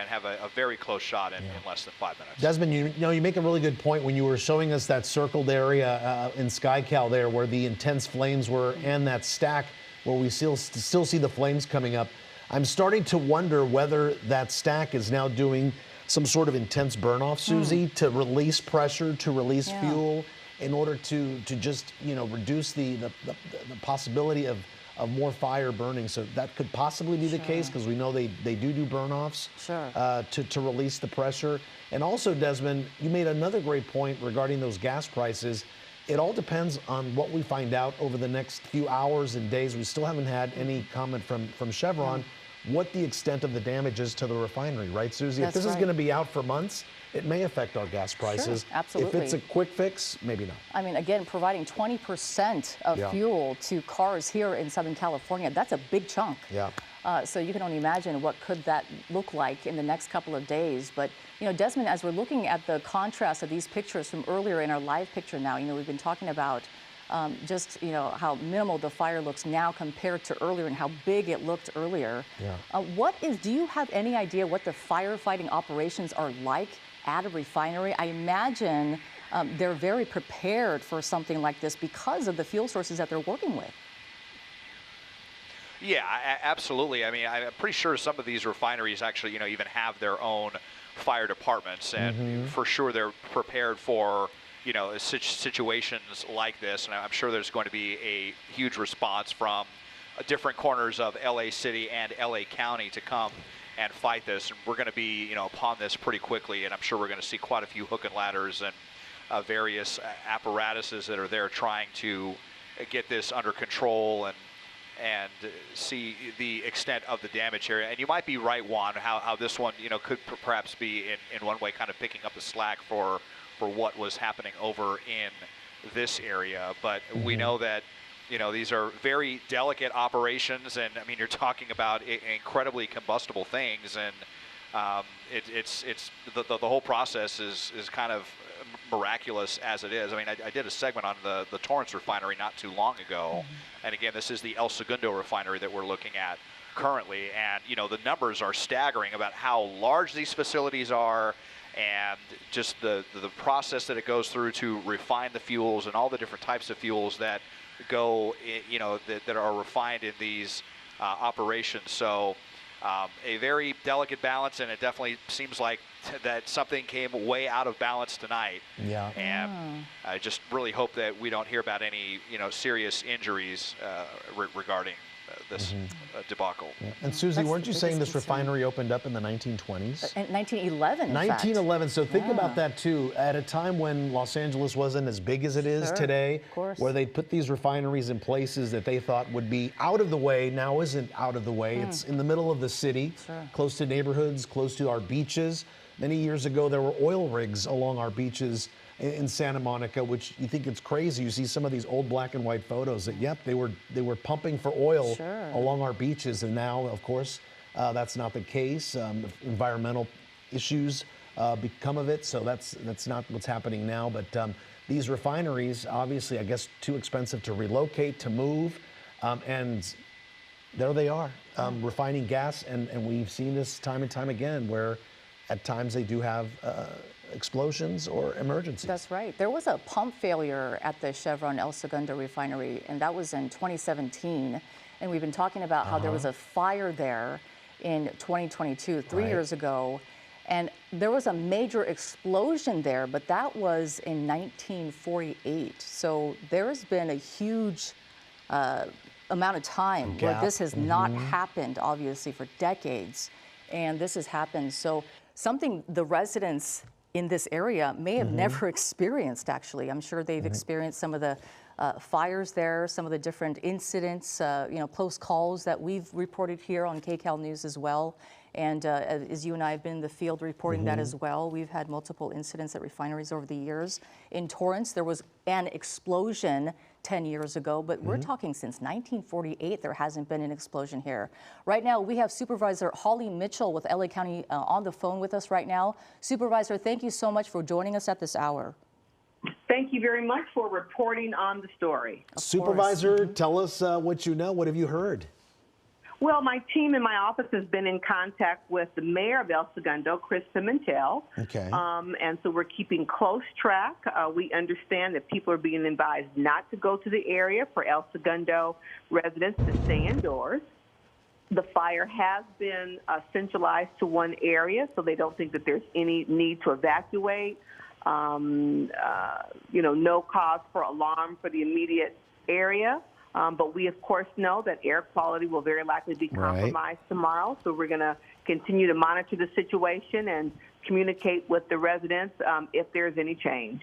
have a very close shot in less than 5 minutes. Desmond, you know, you make a really good point when you were showing us that circled area in SkyCal there where the intense flames were, and that stack where we still see the flames coming up. I'm starting to wonder whether that stack is now doing some sort of intense burn-off, Susie, to release pressure, to release fuel, in order to just, you know, reduce the possibility of more fire burning. So that could possibly be the case, because we know they do burn-offs to release the pressure. And also, Desmond, you made another great point regarding those gas prices. It all depends on what we find out over the next few hours and days. We still haven't had any comment from Chevron what the extent of the damage is to the refinery, right, Susie? If this is going to be out for months, it may affect our gas prices. Absolutely. If it's a quick fix, maybe not. I mean, again, providing 20% of fuel to cars here in Southern California, that's a big chunk. So you can only imagine what could that look like in the next couple of days. But, you know, Desmond, as we're looking at the contrast of these pictures from earlier in our live picture now, you know, we've been talking about just, you know, how minimal the fire looks now compared to earlier and how big it looked earlier. Do you have any idea what the firefighting operations are like at a refinery? I imagine they're very prepared for something like this because of the fuel sources that they're working with. Yeah, absolutely. I mean, I'm pretty sure some of these refineries actually, you know, even have their own fire departments, and for sure they're prepared for, you know, situations like this. And I'm sure there's going to be a huge response from different corners of LA City and LA County to come and fight this. And we're going to be, you know, upon this pretty quickly. And I'm sure we're going to see quite a few hook and ladders and various apparatuses that are there trying to get this under control and see the extent of the damage here. And you might be right, Juan, how this one, you know, could perhaps be in one way kind of picking up the slack for what was happening over in this area. But we know that, you know, these are very delicate operations, and I mean, you're talking about incredibly combustible things, and it's the whole process is kind of miraculous as it is. I mean, I did a segment on the Torrance refinery not too long ago, and again, this is the El Segundo refinery that we're looking at currently, and you know, the numbers are staggering about how large these facilities are. and just the process that it goes through to refine the fuels and all the different types of fuels that go, that are refined in these operations. So a very delicate balance, and it definitely seems like that something came way out of balance tonight. Yeah. And I just really hope that we don't hear about any, serious injuries regarding this debacle. Yeah. And Susie, That's weren't the you saying biggest this concern. refinery opened up in the 1920s? In 1911, in fact. 1911. So think Yeah. about that too. At a time when Los Angeles wasn't as big as it is Sure, today, of course. where they put these refineries in places that they thought would be out of the way, now isn't out of the way. It's in the middle of the city, Sure. close to neighborhoods, close to our beaches. Many years ago, there were oil rigs along our beaches in Santa Monica, which you think it's crazy. You see some of these old black and white photos that, yep, they were pumping for oil Sure. along our beaches, and now, of course, that's not the case. Environmental issues become of it, so that's not what's happening now. But these refineries, obviously, I guess, too expensive to relocate, to move, and there they are, refining gas, and we've seen this time and time again, where at times they do have explosions or emergencies. That's right. There was a pump failure at the Chevron El Segundo refinery, and that was in 2017. And we've been talking about how there was a fire there in 2022, 3 Right. years ago. And there was a major explosion there, but that was in 1948. So there's been a huge amount of time where Gap. this has not happened, obviously, for decades. And this has happened. So something the residents in this area may have never experienced, actually. I'm sure they've experienced some of the fires there, some of the different incidents, close calls that we've reported here on KCAL News as well. And as you and I have been in the field reporting that as well, we've had multiple incidents at refineries over the years. In Torrance, there was an explosion 10 years ago, but we're talking since 1948, there hasn't been an explosion here. Right now, we have Supervisor Holly Mitchell with LA County on the phone with us right now. Supervisor, thank you so much for joining us at this hour. Thank you very much for reporting on the story. Supervisor, tell us what you know. What have you heard? Well, my team in my office has been in contact with the mayor of El Segundo, Chris Pimentel. Okay. And so we're keeping close track. We understand that people are being advised not to go to the area, for El Segundo residents to stay indoors. The fire has been centralized to one area, so they don't think that there's any need to evacuate. No cause for alarm for the immediate area. But we, of course, know that air quality will very likely be compromised tomorrow. So we're going to continue to monitor the situation and communicate with the residents if there's any change.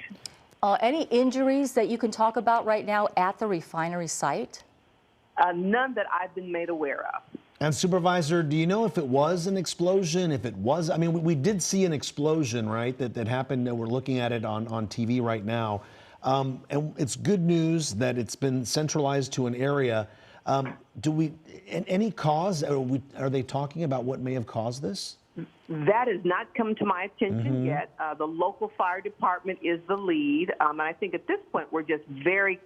Any injuries that you can talk about right now at the refinery site? None that I've been made aware of. And Supervisor, do you know if it was an explosion? If it was, I mean, we did see an explosion, right, that happened. We're looking at it on TV right now. And it's good news that it's been centralized to an area. Any cause? Are they talking about what may have caused this? That has not come to my attention yet. The local fire department is the lead. And I think at this point, we're just very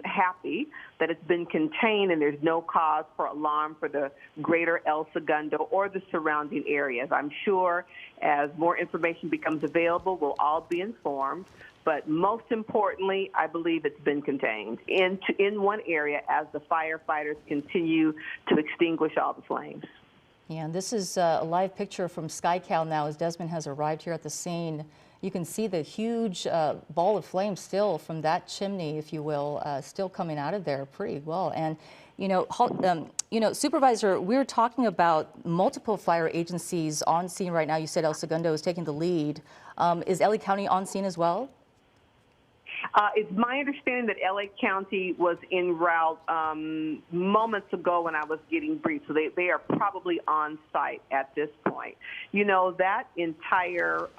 happy that it's been contained and there's no cause for alarm for the greater El Segundo or the surrounding areas. I'm sure as more information becomes available, we'll all be informed. But most importantly, I believe it's been contained in one area as the firefighters continue to extinguish all the flames. Yeah, and this is a live picture from SkyCal now as Desmond has arrived here at the scene. You can see the huge ball of flame still from that chimney, if you will, still coming out of there pretty well. And, Supervisor, we're talking about multiple fire agencies on scene right now. You said El Segundo is taking the lead. Is LA County on scene as well? It's my understanding that LA County was en route moments ago when I was getting briefed, so they are probably on site at this point. That entire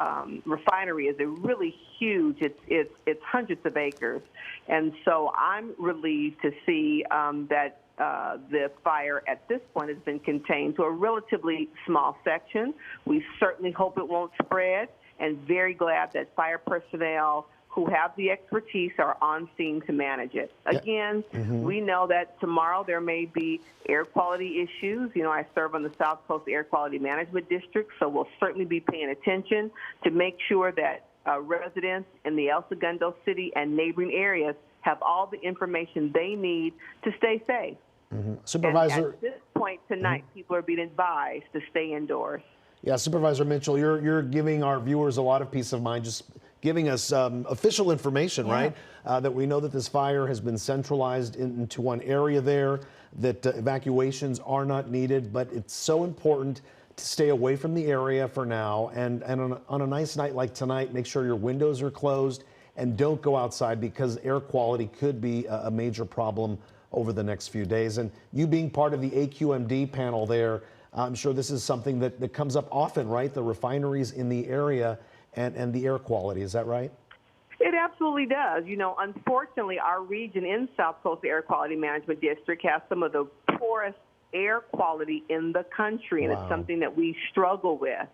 refinery is a really huge. It's hundreds of acres, and so I'm relieved to see that the fire at this point has been contained to a relatively small section. We certainly hope it won't spread, and very glad that fire personnel who have the expertise are on scene to manage it. Again, we know that tomorrow there may be air quality issues. You know, I serve on the South Coast Air Quality Management District, so we'll certainly be paying attention to make sure that residents in the El Segundo City and neighboring areas have all the information they need to stay safe. Supervisor. And at this point tonight, people are being advised to stay indoors. Yeah, Supervisor Mitchell, you're giving our viewers a lot of peace of mind, just giving us official information, right? That we know that this fire has been centralized into one area there, that evacuations are not needed, but it's so important to stay away from the area for now. And on a nice night like tonight, make sure your windows are closed and don't go outside, because air quality could be a major problem over the next few days. And you being part of the AQMD panel there, I'm sure this is something that comes up often, right? The refineries in the area and the air quality, is that right? It absolutely does. You know, unfortunately, our region in South Coast Air Quality Management District has some of the poorest air quality in the country, and it's something that we struggle with.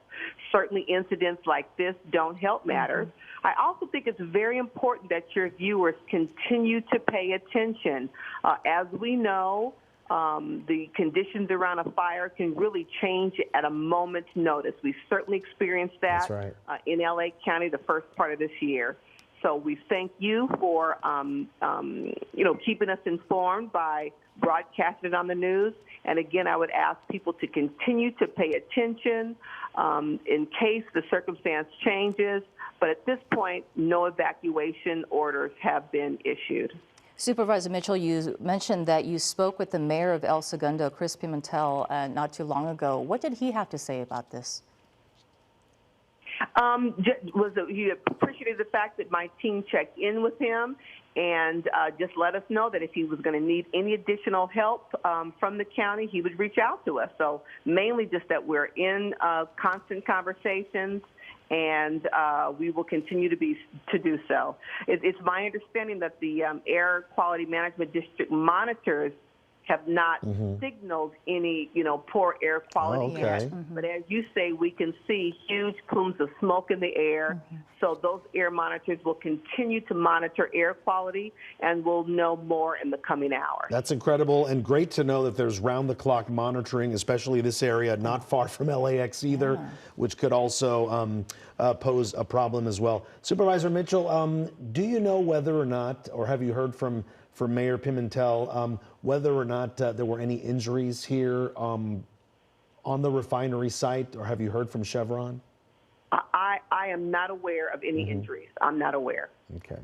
Certainly incidents like this don't help matters. I also think it's very important that your viewers continue to pay attention. As we know, the conditions around a fire can really change at a moment's notice. We've certainly experienced that in LA County the first part of this year. So we thank you for, keeping us informed by broadcasting it on the news. And again, I would ask people to continue to pay attention in case the circumstance changes. But at this point, no evacuation orders have been issued. Supervisor Mitchell, you mentioned that you spoke with the mayor of El Segundo, Chris Pimentel, not too long ago. What did he have to say about this? He appreciated the fact that my team checked in with him and just let us know that if he was going to need any additional help from the county, he would reach out to us. So mainly just that we're in constant conversations, and we will continue to do so. It's my understanding that the Air Quality Management District monitors have not signaled any, poor air quality yet. But as you say, we can see huge plumes of smoke in the air. So those air monitors will continue to monitor air quality, and we'll know more in the coming hours. That's incredible, and great to know that there's round-the-clock monitoring, especially this area, not far from LAX either, which could also pose a problem as well. Supervisor Mitchell, do you know whether or not, or have you heard from Mayor Pimentel, whether or not there were any injuries here on the refinery site, or have you heard from Chevron? I am not aware of any injuries. I'm not aware. Okay.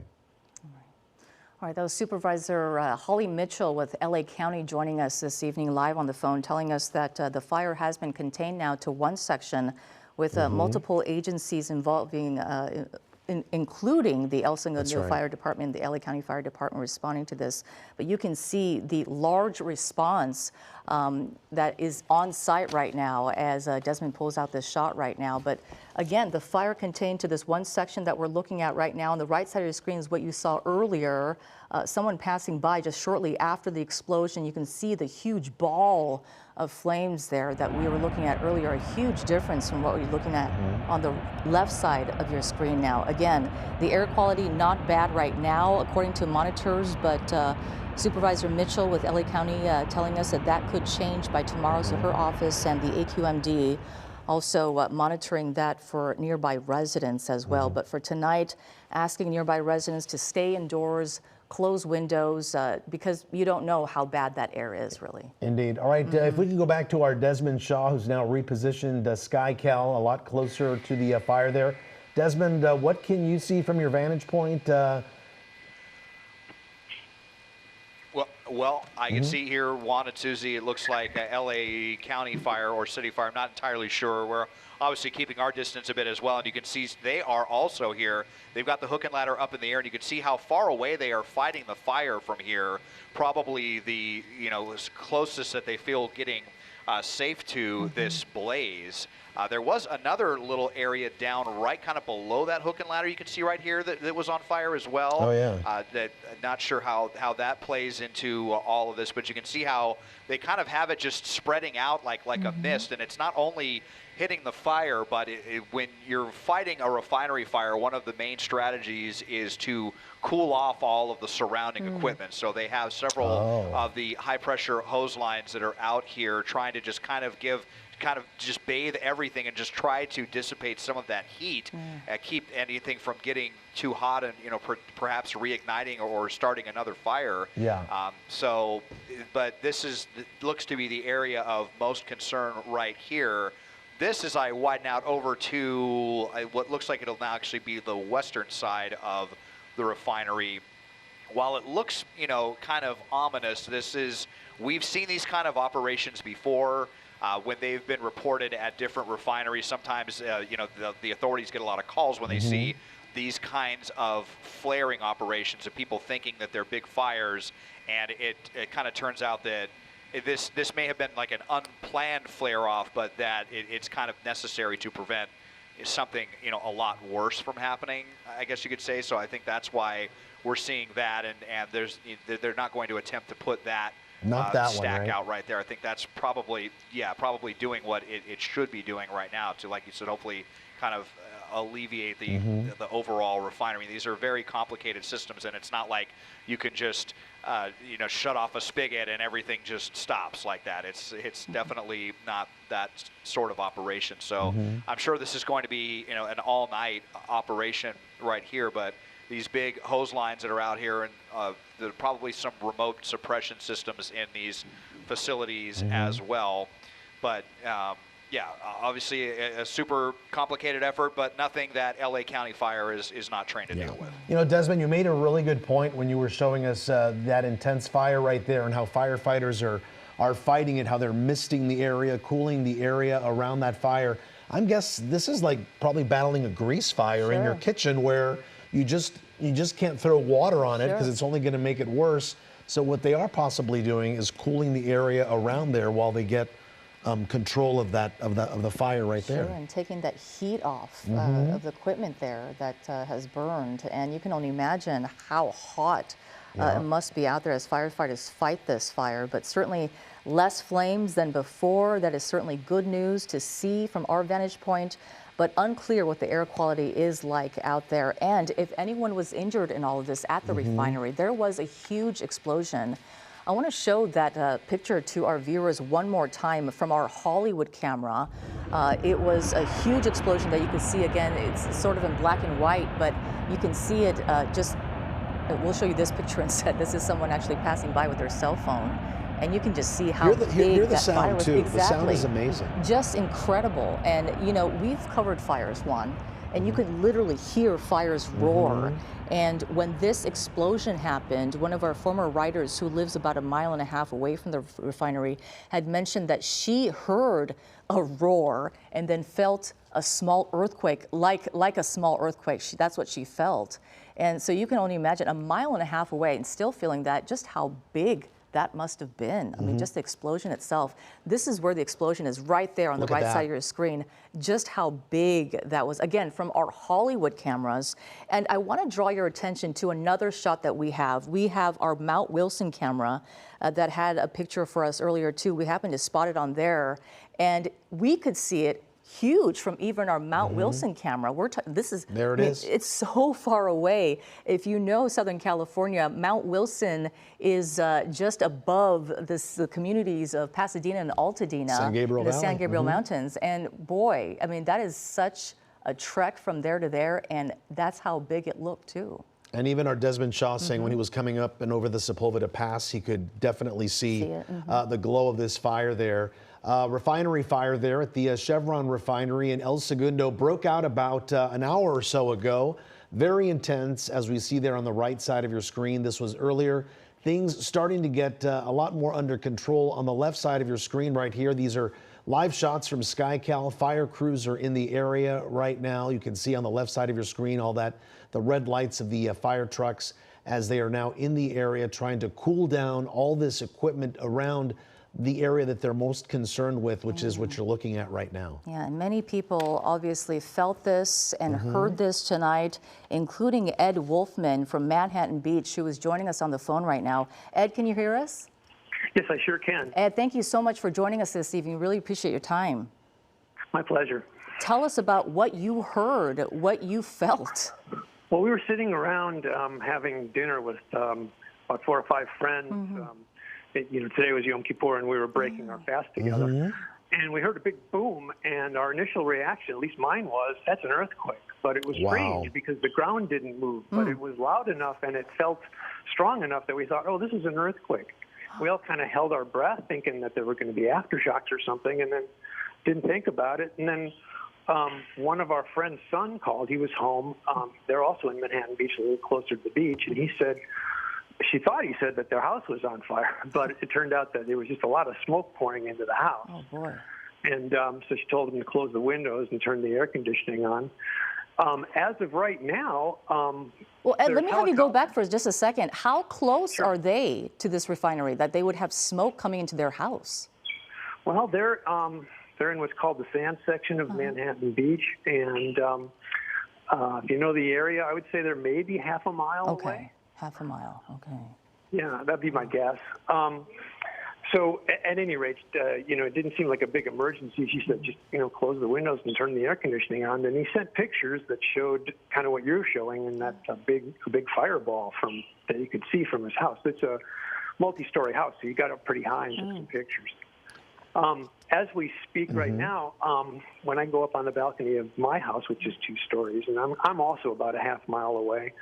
All right, that was Supervisor Holly Mitchell with LA County joining us this evening live on the phone, telling us that the fire has been contained now to one section with multiple agencies involving including the El Segundo Fire Department, the LA County Fire Department responding to this. But you can see the large response that is on site right now as Desmond pulls out this shot right now. But again, the fire contained to this one section that we're looking at right now. On the right side of the screen is what you saw earlier. Someone passing by just shortly after the explosion. You can see the huge ball of flames there that we were looking at earlier, a huge difference from what we're looking at on the left side of your screen now. Again, the air quality not bad right now according to monitors, but Supervisor Mitchell with LA County telling us that that could change by tomorrow, so her office and the AQMD also monitoring that for nearby residents as well. But for tonight, asking nearby residents to stay indoors, close windows, because you don't know how bad that air is, really. Indeed. All right, if we can go back to our Desmond Shaw, who's now repositioned SkyCal a lot closer to the fire there. Desmond, what can you see from your vantage point? Well, I can see here, Juan and Susie, it looks like a LA County fire or city fire. I'm not entirely sure. We're obviously keeping our distance a bit as well. And you can see they are also here. They've got the hook and ladder up in the air, and you can see how far away they are fighting the fire from here. Probably the, closest that they feel getting safe to this blaze. There was another little area down right kind of below that hook and ladder you can see right here that was on fire as well. Oh, yeah. Not sure how that plays into all of this, but you can see how they kind of have it just spreading out like a mist. And it's not only hitting the fire, but when you're fighting a refinery fire, one of the main strategies is to cool off all of the surrounding equipment. So they have several of the high pressure hose lines that are out here trying to just kind of just bathe everything and just try to dissipate some of that heat, keep anything from getting too hot and perhaps reigniting or starting another fire. Yeah. But this looks to be the area of most concern right here. This, as I widen out over to what looks like it'll now actually be the western side of the refinery. While it looks, kind of ominous, we've seen these kind of operations before. When they've been reported at different refineries, sometimes the authorities get a lot of calls when they see these kinds of flaring operations of people thinking that they're big fires, and it kind of turns out that this may have been like an unplanned flare-off, but that it's kind of necessary to prevent something a lot worse from happening, I guess you could say. So I think that's why we're seeing that, and they're not going to attempt to put that stack one, out right there. I think that's probably doing what it should be doing right now to, like you said, hopefully kind of alleviate the overall refinery. These are very complicated systems, and it's not like you can just shut off a spigot and everything just stops like that. It's definitely not that sort of operation. So I'm sure this is going to be an all-night operation right here, but these big hose lines that are out here, and there are probably some remote suppression systems in these facilities as well. But yeah, obviously a super complicated effort, but nothing that LA County Fire is not trained to deal with. Desmond, you made a really good point when you were showing us that intense fire right there and how firefighters are fighting it, how they're misting the area, cooling the area around that fire. I guess this is like probably battling a grease fire in your kitchen where you just can't throw water on it because it's only going to make it worse. So what they are possibly doing is cooling the area around there while they get control of the fire right there. Sure, and taking that heat off of the equipment there that has burned. And you can only imagine how hot it must be out there as firefighters fight this fire. But certainly less flames than before. That is certainly good news to see from our vantage point. But unclear what the air quality is like out there. And if anyone was injured in all of this at the refinery, there was a huge explosion. I want to show that picture to our viewers one more time from our Hollywood camera. It was a huge explosion that you can see again. It's sort of in black and white, but you can see it we'll show you this picture instead. This is someone actually passing by with their cell phone. And you can just see how big that fire was. Too. Exactly. The sound is amazing. Just incredible. And we've covered fires, Juan, and you could literally hear fires roar. And when this explosion happened, one of our former writers who lives about 1.5 miles away from the refinery had mentioned that she heard a roar and then felt a small earthquake, like a small earthquake. That's what she felt. And so you can only imagine 1.5 miles away and still feeling that, just how big that must have been. I mean, just the explosion itself. This is where the explosion is, right there on the right side of your screen. Just how big that was, again, from our Hollywood cameras. And I want to draw your attention to another shot that we have. We have our Mount Wilson camera that had a picture for us earlier too. We happened to spot it on there, and we could see it huge from even our Mount Wilson camera. There it is. It's so far away. If you know Southern California, Mount Wilson is just above the communities of Pasadena and Altadena, San Gabriel the Valley. San Gabriel Mountains. And boy, I mean, that is such a trek from there to there, and that's how big it looked too. And even our Desmond Shaw saying when he was coming up and over the Sepulveda Pass, he could definitely see the glow of this fire there. Refinery fire there at the Chevron refinery in El Segundo broke out about an hour or so ago. Very intense, as we see there on the right side of your screen. This was earlier. Things starting to get a lot more under control on the left side of your screen right here. These are live shots from SkyCal. Fire crews are in the area right now. You can see on the left side of your screen all that, the red lights of the fire trucks as they are now in the area trying to cool down all this equipment around the area that they're most concerned with, which is what you're looking at right now. Yeah, and many people obviously felt this and heard this tonight, including Ed Wolfman from Manhattan Beach, who is joining us on the phone right now. Ed, can you hear us? Yes, I sure can. Ed, thank you so much for joining us this evening. Really appreciate your time. My pleasure. Tell us about what you heard, what you felt. Well, we were sitting around having dinner with about 4 or 5 friends. Today was Yom Kippur, and we were breaking our fast together. And we heard a big boom, and our initial reaction, at least mine was, that's an earthquake. But it was strange because the ground didn't move, but it was loud enough and it felt strong enough that we thought, oh, this is an earthquake. We all kind of held our breath thinking that there were going to be aftershocks or something, and then didn't think about it. And then one of our friend's son called. He was home. They're also in Manhattan Beach, a little closer to the beach, and he said, he said that their house was on fire, but it turned out that there was just a lot of smoke pouring into the house. Oh, boy. And so she told him to close the windows and turn the air conditioning on. As of right now, well, Ed, let me have you go back for just a second. How close are they to this refinery that they would have smoke coming into their house? Well, they're in what's called the sand section of Manhattan Beach, and if you know the area, I would say they're maybe half a mile away. Half a mile. Okay. Yeah, that'd be my guess. So at any rate, it didn't seem like a big emergency. She said, just, close the windows and turn the air conditioning on. And he sent pictures that showed kind of what you're showing, and that's a big fireball that you could see from his house. It's a multi-story house, so he got up pretty high and took some pictures. As we speak right now, when I go up on the balcony of my house, which is 2 stories, and I'm also about a half mile away,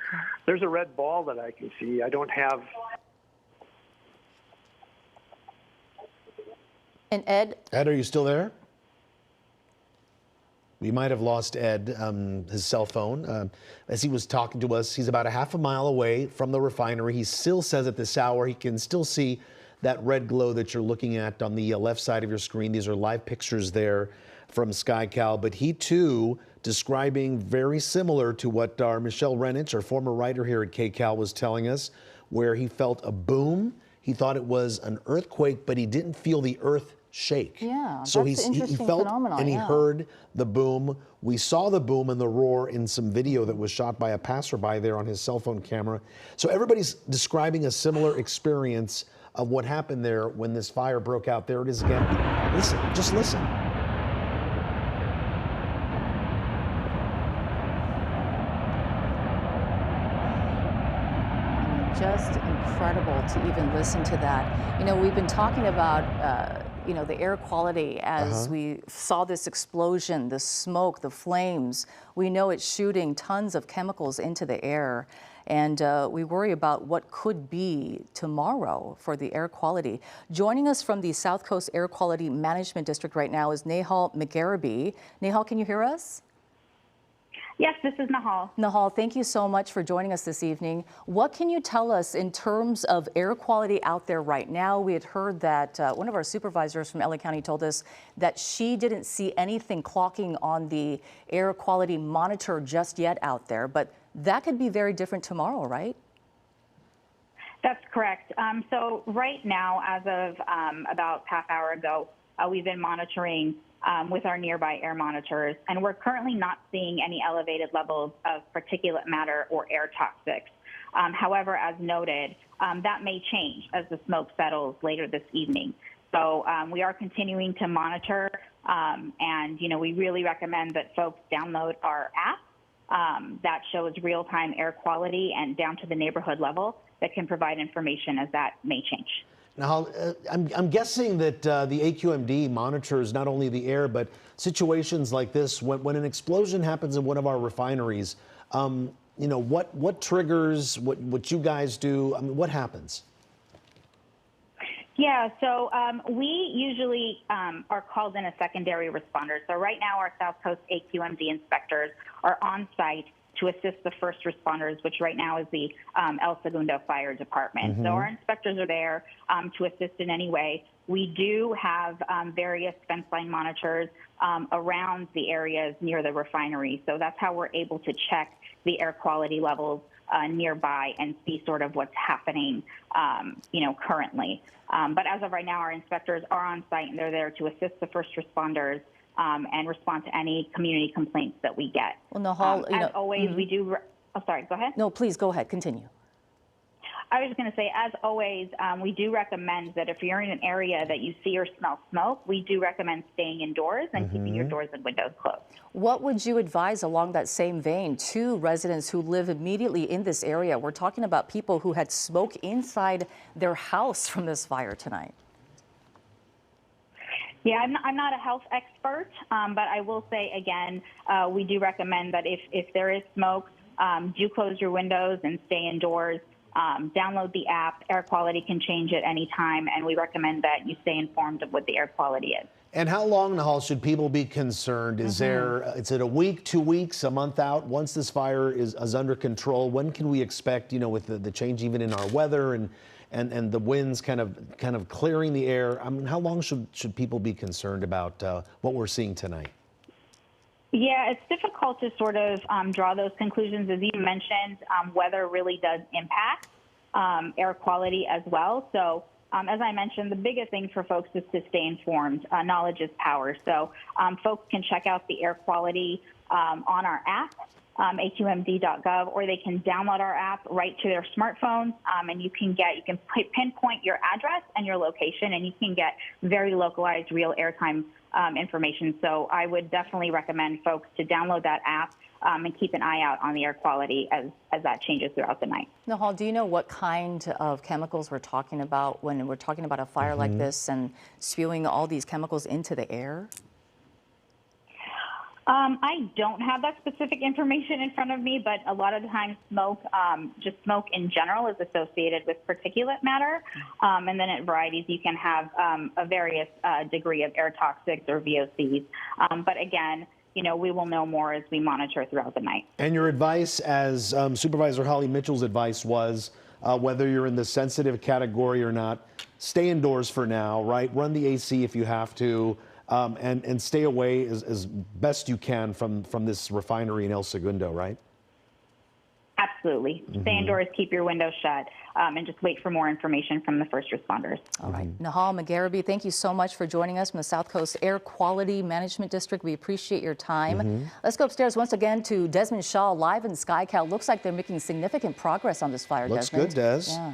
there's a red ball that I can see. I don't have... And Ed? Ed, are you still there? We might have lost Ed, his cell phone. As he was talking to us, he's about a half a mile away from the refinery. He still says at this hour he can still see that red glow that you're looking at on the left side of your screen. These are live pictures there from SkyCal. But he, too, describing very similar to what our Michelle Renich, our former writer here at KCAL, was telling us, where he felt a boom. He thought it was an earthquake, but he didn't feel the earth shake. Yeah, so that's an interesting he felt phenomenon, and he heard the boom. We saw the boom and the roar in some video that was shot by a passerby there on his cell phone camera. So everybody's describing a similar experience of what happened there when this fire broke out. There it is again. Listen, just listen. Just incredible to even listen to that. We've been talking about, the air quality as we saw this explosion, the smoke, the flames. We know it's shooting tons of chemicals into the air. And we worry about what could be tomorrow for the air quality. Joining us from the South Coast Air Quality Management District right now is Nehal McGarraby. Nehal, can you hear us? Yes, this is Nahal. Nahal, thank you so much for joining us this evening. What can you tell us in terms of air quality out there right now? We had heard that one of our supervisors from LA County told us that she didn't see anything clocking on the air quality monitor just yet out there, but that could be very different tomorrow, right? That's correct. So right now, as of about half hour ago, we've been monitoring with our nearby air monitors, and we're currently not seeing any elevated levels of particulate matter or air toxics. However, as noted, that may change as the smoke settles later this evening. So we are continuing to monitor, and we really recommend that folks download our app that shows real-time air quality and down to the neighborhood level that can provide information as that may change. Now, I'm guessing that the AQMD monitors not only the air, but situations like this. When an explosion happens in one of our refineries, what triggers, what you guys do? I mean, what happens? Yeah, so we usually are called in as secondary responders. So right now, our South Coast AQMD inspectors are on site to assist the first responders, which right now is the El Segundo Fire Department. So our inspectors are there to assist in any way. We do have various fence line monitors around the areas near the refinery. So that's how we're able to check the air quality levels nearby and see sort of what's happening, currently. But as of right now, our inspectors are on site and they're there to assist the first responders and respond to any community complaints that we get. Well, Nahal, as always, we do. Oh, sorry. Go ahead. No, please go ahead. Continue. I was just going to say, as always, we do recommend that if you're in an area that you see or smell smoke, we do recommend staying indoors and keeping your doors and windows closed. What would you advise along that same vein to residents who live immediately in this area? We're talking about people who had smoke inside their house from this fire tonight. Yeah, I'm not a health expert, but I will say, again, we do recommend that if there is smoke, do close your windows and stay indoors. Download the app. Air quality can change at any time, and we recommend that you stay informed of what the air quality is. And how long, Nahal, should people be concerned? Is it a week, 2 weeks, a month out? Once this fire is under control, when can we expect, with the change even in our weather and the winds kind of clearing the air? I mean, how long should people be concerned about what we're seeing tonight? Yeah, it's difficult to sort of draw those conclusions. As you mentioned, weather really does impact air quality as well. So as I mentioned, the biggest thing for folks is to stay informed. Knowledge is power. So folks can check out the air quality on our app, aqmd.gov, or they can download our app right to their smartphones, and you can pinpoint your address and your location, and you can get very localized real airtime information. So I would definitely recommend folks to download that app and keep an eye out on the air quality as that changes throughout the night. Nahal, do you know what kind of chemicals we're talking about when we're talking about a fire like this and spewing all these chemicals into the air? I don't have that specific information in front of me, but a lot of the times smoke, just smoke in general, is associated with particulate matter. And then at varieties, you can have a various degree of air toxics or VOCs. But again, we will know more as we monitor throughout the night. And your advice, as Supervisor Holly Mitchell's advice was, whether you're in the sensitive category or not, stay indoors for now, right? Run the AC if you have to. And stay away as best you can from this refinery in El Segundo, right? Absolutely. Stay indoors, keep your windows shut, and just wait for more information from the first responders. All right. Nahal McGarraby, thank you so much for joining us from the South Coast Air Quality Management District. We appreciate your time. Let's go upstairs once again to Desmond Shaw, live in SkyCal. Looks like they're making significant progress on this fire, Looks Desmond. good, Des. Yeah.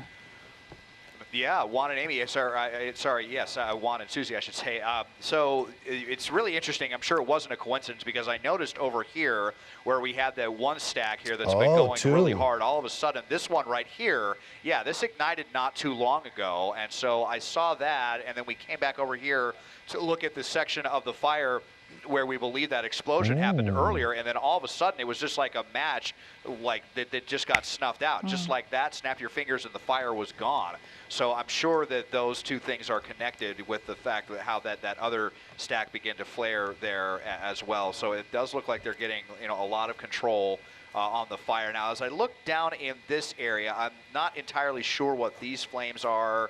Yeah, Juan and Amy, Juan and Susie, I should say. So it's really interesting. I'm sure it wasn't a coincidence because I noticed over here where we had that one stack here that's been going really hard. All of a sudden, this one right here, this ignited not too long ago. And so I saw that, and then we came back over here to look at the section of the fire where we believe that explosion happened earlier, and then all of a sudden it was just like a match, like that just got snuffed out. Just like that, snap your fingers and the fire was gone. So I'm sure that those two things are connected with the fact that how that other stack began to flare there as well. So it does look like they're getting a lot of control on the fire. Now, as I look down in this area, I'm not entirely sure what these flames are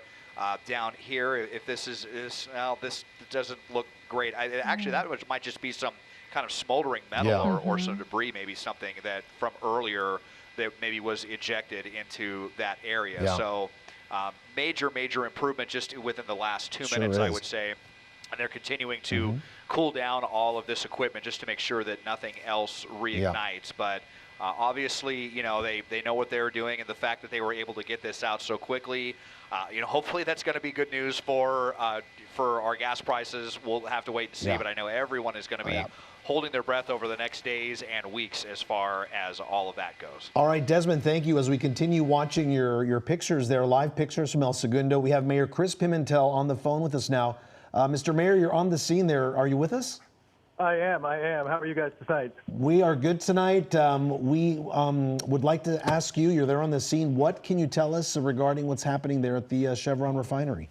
down here. If this this doesn't look great. Actually, that might just be some kind of smoldering metal or some debris, maybe something that from earlier that maybe was ejected into that area. So major improvement just within the last 2 minutes, I would say. And they're continuing to cool down all of this equipment just to make sure that nothing else reignites. But obviously, they know what they're doing, and the fact that they were able to get this out so quickly, hopefully that's going to be good news for our gas prices. We'll have to wait and see, but I know everyone is going to be holding their breath over the next days and weeks as far as all of that goes. All right, Desmond, thank you. As we continue watching your pictures there, live pictures from El Segundo, we have Mayor Chris Pimentel on the phone with us now. Mr. Mayor, you're on the scene there. Are you with us? I am. How are you guys tonight? We are good tonight. We would like to ask you, you're there on the scene, what can you tell us regarding what's happening there at the Chevron refinery?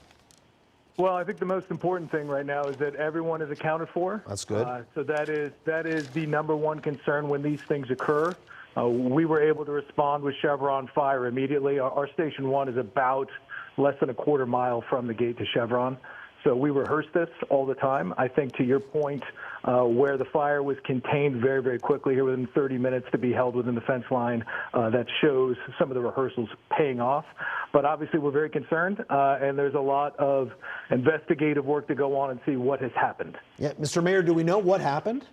Well, I think the most important thing right now is that everyone is accounted for. That's good. So that is the number one concern when these things occur. We were able to respond with Chevron fire immediately. Our Station 1 is about less than a quarter mile from the gate to Chevron. So we rehearse this all the time. I think to your point, where the fire was contained very, very quickly here within 30 minutes to be held within the fence line, that shows some of the rehearsals paying off. But obviously we're very concerned, and there's a lot of investigative work to go on and see what has happened. Yeah, Mr. Mayor, do we know what happened?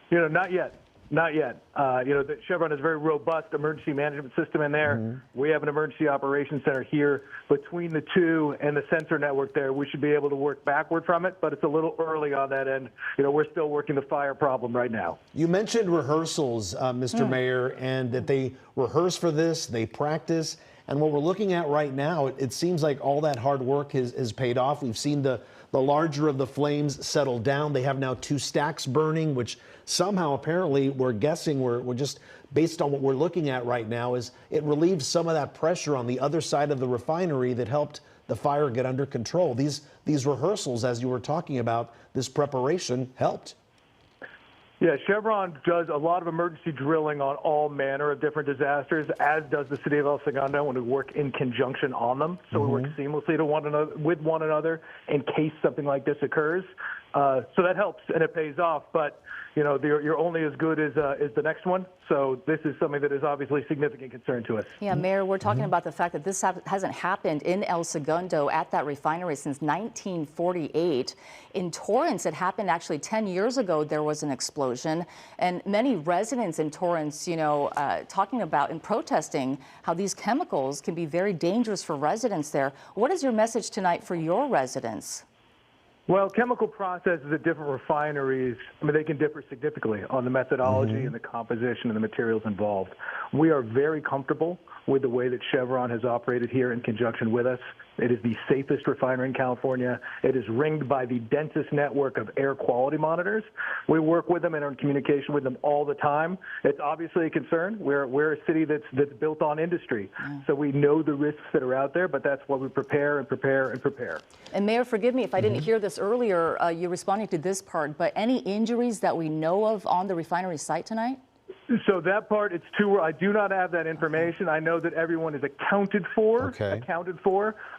Not yet. Not yet. The Chevron has a very robust emergency management system in there. We have an emergency operations center here. Between the two and the sensor network there, we should be able to work backward from it, but it's a little early on that end. We're still working the fire problem right now. You mentioned rehearsals, Mr. Mayor, and that they rehearse for this, they practice. And what we're looking at right now, it seems like all that hard work has paid off. We've seen the larger of the flames settle down. They have now 2 stacks burning, which somehow apparently we're guessing we're just based on what we're looking at right now is it relieves some of that pressure on the other side of the refinery that helped the fire get under control. These rehearsals, as you were talking about, this preparation helped. Yeah, Chevron does a lot of emergency drilling on all manner of different disasters, as does the city of El Segundo when we work in conjunction on them. So we work seamlessly with one another in case something like this occurs. So that helps and it pays off. But you're only as good as the next one. So this is something that is obviously significant concern to us. Yeah, Mayor, we're talking about the fact that this hasn't happened in El Segundo at that refinery since 1948. In Torrance, it happened actually 10 years ago. There was an explosion, and many residents in Torrance, talking about and protesting how these chemicals can be very dangerous for residents there. What is your message tonight for your residents? Well, chemical processes at different refineries, they can differ significantly on the methodology and the composition and the materials involved. We are very comfortable with the way that Chevron has operated here in conjunction with us. It is the safest refinery in California. It is ringed by the densest network of air quality monitors. We work with them and are in communication with them all the time. It's obviously a concern. We're a city that's built on industry, so we know the risks that are out there, but that's why we prepare and prepare and prepare. And Mayor, forgive me if I didn't hear this earlier. You're responding to this part, but any injuries that we know of on the refinery site tonight? So that part, it's too. I do not have that information. I know that everyone is accounted for.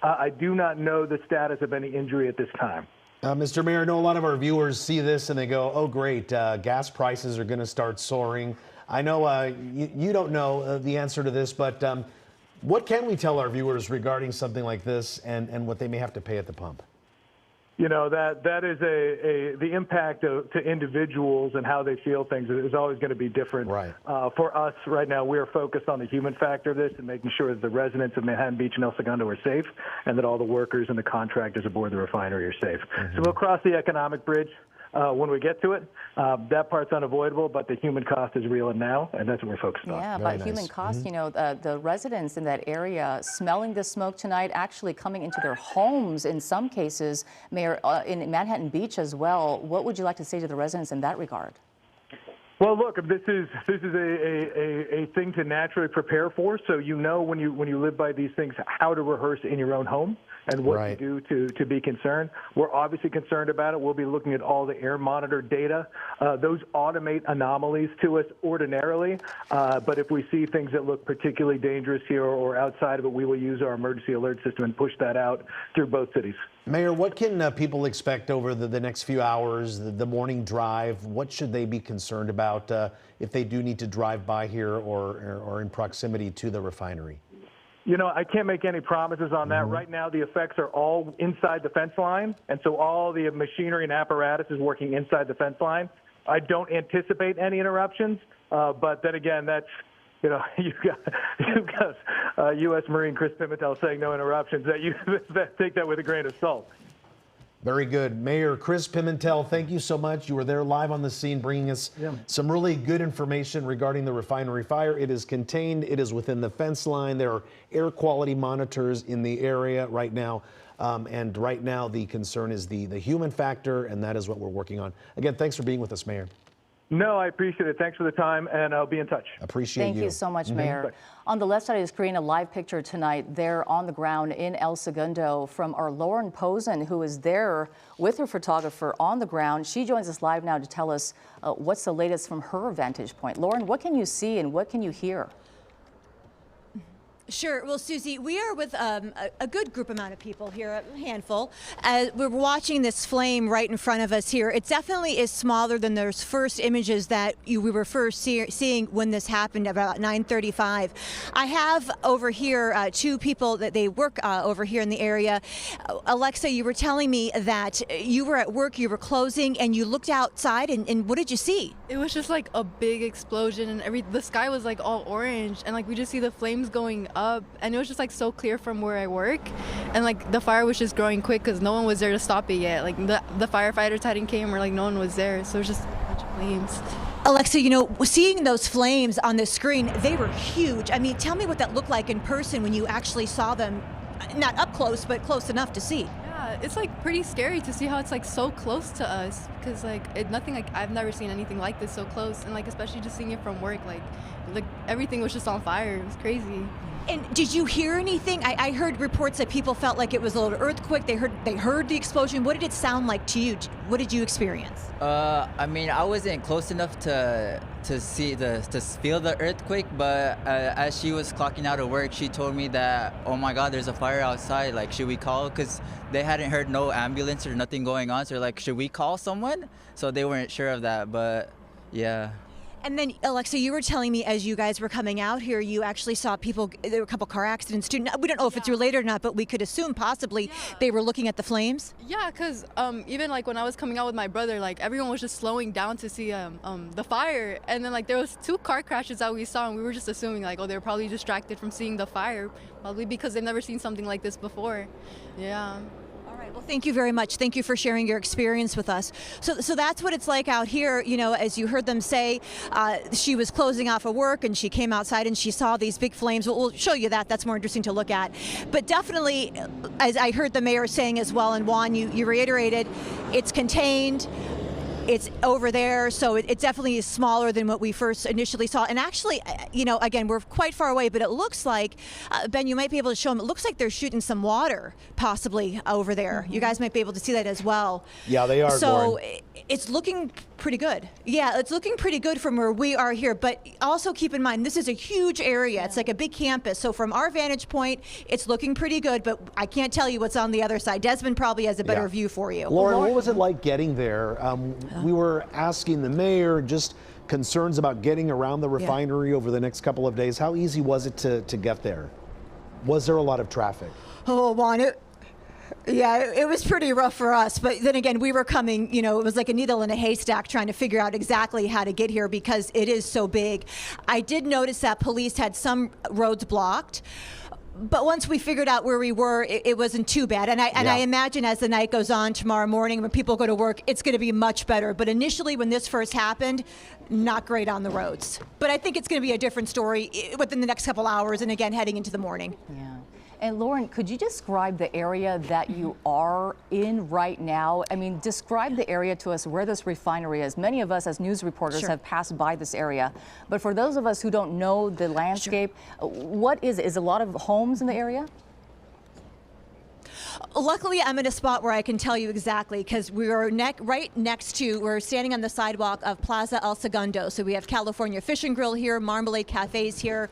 I do not know the status of any injury at this time. Mr. Mayor, I know a lot of our viewers see this and they go, oh, great, gas prices are going to start soaring. I know you don't know the answer to this, but what can we tell our viewers regarding something like this and what they may have to pay at the pump? That is the impact to individuals and how they feel things is always going to be different. Right. For us right now, we are focused on the human factor of this and making sure that the residents of Manhattan Beach and El Segundo are safe and that all the workers and the contractors aboard the refinery are safe. So we'll cross the economic bridge when we get to it. That part's unavoidable, but the human cost is real and now, and that's what we're focused on. Yeah, but human cost, the residents in that area smelling the smoke tonight, actually coming into their homes in some cases, Mayor, in Manhattan Beach as well. What would you like to say to the residents in that regard? Well, look, this is a thing to naturally prepare for. So when you live by these things, how to rehearse in your own home and what to do to be concerned. We're obviously concerned about it. We'll be looking at all the air monitor data. Those automate anomalies to us ordinarily, but if we see things that look particularly dangerous here or outside of it, we will use our emergency alert system and push that out through both cities. Mayor, what can people expect over the next few hours, the morning drive? What should they be concerned about if they do need to drive by here or in proximity to the refinery? I can't make any promises on that. Right now, the effects are all inside the fence line, and so all the machinery and apparatus is working inside the fence line. I don't anticipate any interruptions, but then again, that's you've got U.S. Marine Chris Pimentel saying no interruptions. Take that with a grain of salt. Very good. Mayor Chris Pimentel, thank you so much. You were there live on the scene bringing us some really good information regarding the refinery fire. It is contained. It is within the fence line. There are air quality monitors in the area right now. And right now the concern is the human factor, and that is what we're working on. Again, thanks for being with us, Mayor. No, I appreciate it. Thanks for the time, and I'll be in touch. Appreciate you. Thank you so much, Mayor. On the left side of the screen, a live picture tonight there on the ground in El Segundo from our Lauren Posen, who is there with her photographer on the ground. She joins us live now to tell us what's the latest from her vantage point. Lauren, what can you see and what can you hear? Sure. Well, Susie, we are with a good group amount of people here, a handful. We're watching this flame right in front of us here. It definitely is smaller than those first images that we were first seeing when this happened about 9:35. I have over here two people that they work over here in the area. Alexa, you were telling me that you were at work, you were closing, and you looked outside, and what did you see? It was just like a big explosion, and the sky was like all orange, and like we just see the flames going up, and it was just like so clear from where I work, and like the fire was just growing quick because no one was there to stop it yet. Like the firefighters hadn't came, or like no one was there, so it was just a bunch of flames. Alexa, you know, seeing those flames on the screen, they were huge. I mean, tell me what that looked like in person when you actually saw them, not up close, but close enough to see. Yeah, it's like pretty scary to see how it's like so close to us, because like nothing, like I've never seen anything like this so close, and like especially just seeing it from work, like everything was just on fire. It was crazy. And did you hear anything? I heard reports that people felt like it was a little earthquake. They heard the explosion. What did it sound like to you? What did you experience? I mean, I wasn't close enough to feel the earthquake, but as she was clocking out of work, she told me that, oh my God, there's a fire outside. Like, should we call? Because they hadn't heard no ambulance or nothing going on. So like, should we call someone? So they weren't sure of that, but yeah. And then, Alexa, you were telling me as you guys were coming out here, you actually saw people, there were a couple car accidents too. We don't know if it's related or not, but we could assume possibly they were looking at the flames. Yeah, because even like when I was coming out with my brother, like everyone was just slowing down to see the fire. And then like there was 2 car crashes that we saw, and we were just assuming like, oh, they were probably distracted from seeing the fire, probably because they've never seen something like this before. Yeah. Well, thank you very much. Thank you for sharing your experience with us. So that's what it's like out here. You know, as you heard them say, she was closing off of work and she came outside and she saw these big flames. We'll show you that. That's more interesting to look at. But definitely, as I heard the mayor saying as well, and Juan, you reiterated, it's contained. It's over there, so it definitely is smaller than what we first initially saw. And actually, you know, again, we're quite far away, but it looks like, Ben, you might be able to show them, it looks like they're shooting some water possibly over there. You guys might be able to see that as well. Yeah, they are, So Lauren. it's looking pretty good. Yeah, it's looking pretty good from where we are here, but also keep in mind, this is a huge area. It's like a big campus. So from our vantage point, it's looking pretty good, but I can't tell you what's on the other side. Desmond probably has a better view for you. Lauren, what was it like getting there? We were asking the mayor just concerns about getting around the refinery over the next couple of days. How easy was it to get there? Was there a lot of traffic? Oh, Juan, it was pretty rough for us. But then again, we were coming, you know, it was like a needle in a haystack trying to figure out exactly how to get here because it is so big. I did notice that police had some roads blocked. But once we figured out where we were, it wasn't too bad. And I imagine as the night goes on tomorrow morning, when people go to work, it's going to be much better. But initially, when this first happened, not great on the roads. But I think it's going to be a different story within the next couple hours and again, heading into the morning. Yeah. And Lauren, could you describe the area that you are in right now? I mean, describe the area to us where this refinery is. Many of us as news reporters have passed by this area. But for those of us who don't know the landscape, what is it? Is a lot of homes in the area? Luckily, I'm in a spot where I can tell you exactly because we are we're standing on the sidewalk of Plaza El Segundo. So we have California Fish and Grill here, Marmalade Cafes here.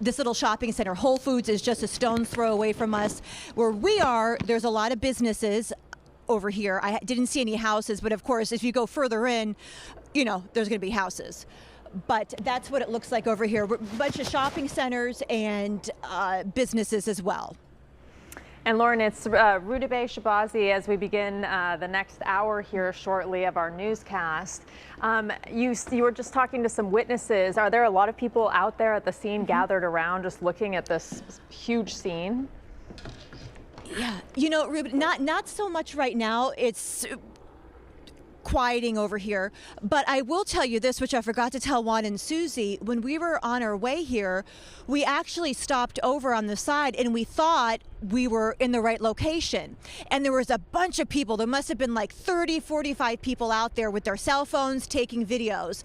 This little shopping center, Whole Foods, is just a stone's throw away from us. Where we are, there's a lot of businesses over here. I didn't see any houses, but of course, if you go further in, you know, there's going to be houses. But that's what it looks like over here. A bunch of shopping centers and businesses as well. And Lauren, it's Rudabeh Shabazi as we begin the next hour here shortly of our newscast. You were just talking to some witnesses. Are there a lot of people out there at the scene gathered around just looking at this huge scene? Yeah, you know, Ruben, not so much right now. It's quieting over here. But I will tell you this, which I forgot to tell Juan and Susie. When we were on our way here, we actually stopped over on the side and we thought we were in the right location. And there was a bunch of people. There must have been like 30, 45 people out there with their cell phones taking videos.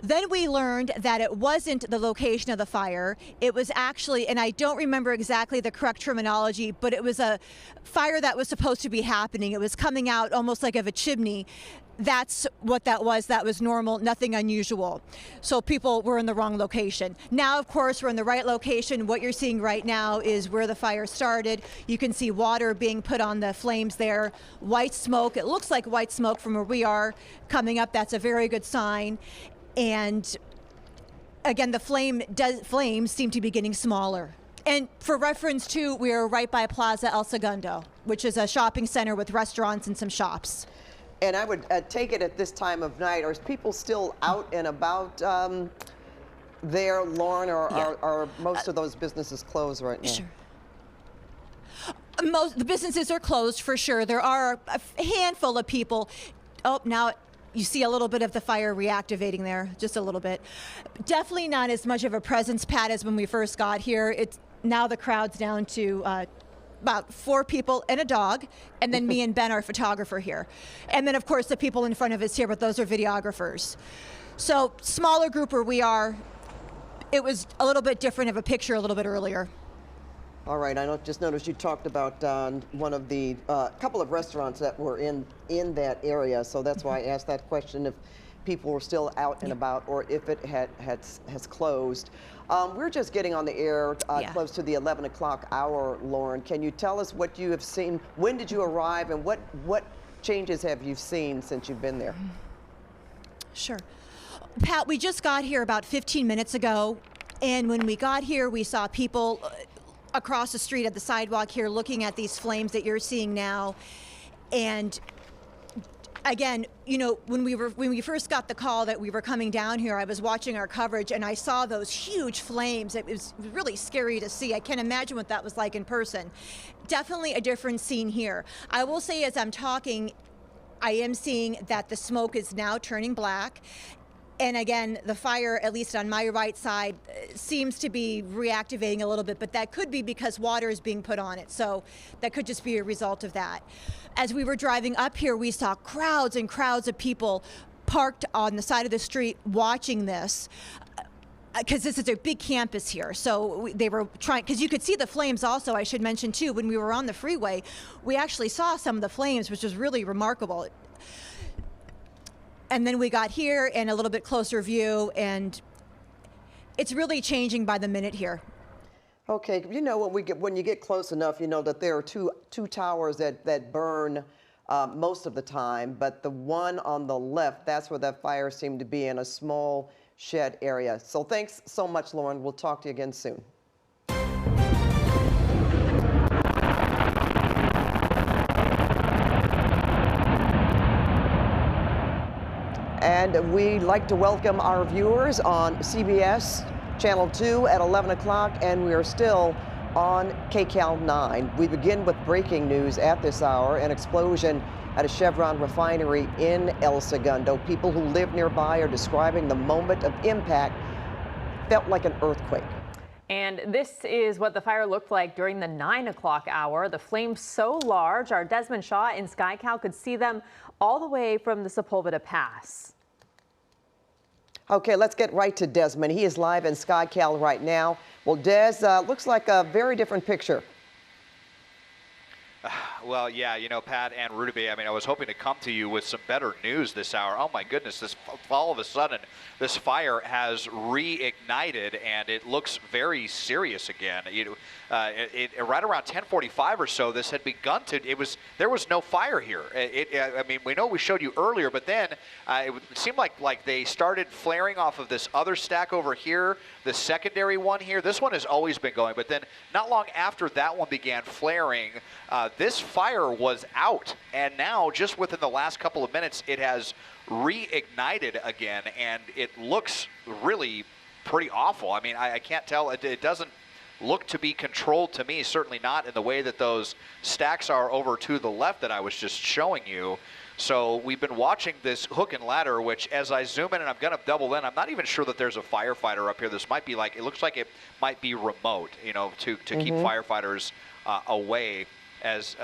Then we learned that it wasn't the location of the fire. It was actually, and I don't remember exactly the correct terminology, but it was a fire that was supposed to be happening. It was coming out almost like of a chimney. that's what that was. That was normal, nothing unusual. So people were in the wrong location. Now, of course, we're in the right location. What you're seeing right now is where the fire started. You can see water being put on the flames there. White smoke, it looks like white smoke from where we are coming up. That's a very good sign. And again, the flames seem to be getting smaller. And for reference too, we are right by Plaza El Segundo, which is a shopping center with restaurants and some shops. And I would take it at this time of night. Are people still out and about there, Lauren, or are most of those businesses closed right now? Sure. The businesses are closed for sure. There are a handful of people. Oh, now you see a little bit of the fire reactivating there, just a little bit. Definitely not as much of a presence, Pat, as when we first got here. It's now the crowd's down to about 4 people and a dog, and then me and Ben, our photographer here. And then, of course, the people in front of us here, but those are videographers. So smaller group where we are. It was a little bit different of a picture a little bit earlier. All right, I just noticed you talked about one of the couple of restaurants that were in that area, so that's why I asked that question, if people were still out and about or if it has closed. We're just getting on the air close to the 11 o'clock hour, Lauren. Can you tell us what you have seen? When did you arrive, and what changes have you seen since you've been there? Sure. Pat, we just got here about 15 minutes ago, and when we got here, we saw people across the street at the sidewalk here looking at these flames that you're seeing now. And again, you know, when we first got the call that we were coming down here, I was watching our coverage and I saw those huge flames. It was really scary to see. I can't imagine what that was like in person. Definitely a different scene here. I will say, as I'm talking, I am seeing that the smoke is now turning black. And again, the fire, at least on my right side, seems to be reactivating a little bit, but that could be because water is being put on it. So that could just be a result of that. As we were driving up here, we saw crowds and crowds of people parked on the side of the street watching this, because this is a big campus here. So they were trying, because you could see the flames also, I should mention too, when we were on the freeway, we actually saw some of the flames, which was really remarkable. And then we got here and a little bit closer view, and it's really changing by the minute here. Okay, you know, when you get close enough, you know that there are two towers that burn most of the time, but the one on the left, that's where that fire seemed to be, in a small shed area. So thanks so much, Lauren. We'll talk to you again soon. And we'd like to welcome our viewers on CBS Channel 2 at 11 o'clock, and we are still on KCAL 9. We begin with breaking news at this hour: an explosion at a Chevron refinery in El Segundo. People who live nearby are describing the moment of impact felt like an earthquake. And this is what the fire looked like during the 9 o'clock hour. The flames so large, our Desmond Shaw in SkyCal could see them all the way from the Sepulveda Pass. Okay, let's get right to Desmond. He is live in SkyCal right now. Well, Des, looks like a very different picture. Well, yeah, you know, Pat and Rudy, I mean, I was hoping to come to you with some better news this hour. Oh, my goodness, all of a sudden, this fire has reignited, and it looks very serious again. Right around 10:45 or so, this had begun to, there was no fire here. I mean, we know we showed you earlier, but then it seemed like they started flaring off of this other stack over here, the secondary one here. This one has always been going, but then not long after that one began flaring, this fire was out, and now just within the last couple of minutes it has reignited again, and it looks really pretty awful. I mean, I can't tell. It doesn't look to be controlled to me, certainly not in the way that those stacks are over to the left that I was just showing you. So we've been watching this hook and ladder, which as I zoom in and I'm going to double in, I'm not even sure that there's a firefighter up here. This might be like, it looks like it might be remote, you know, to keep firefighters away as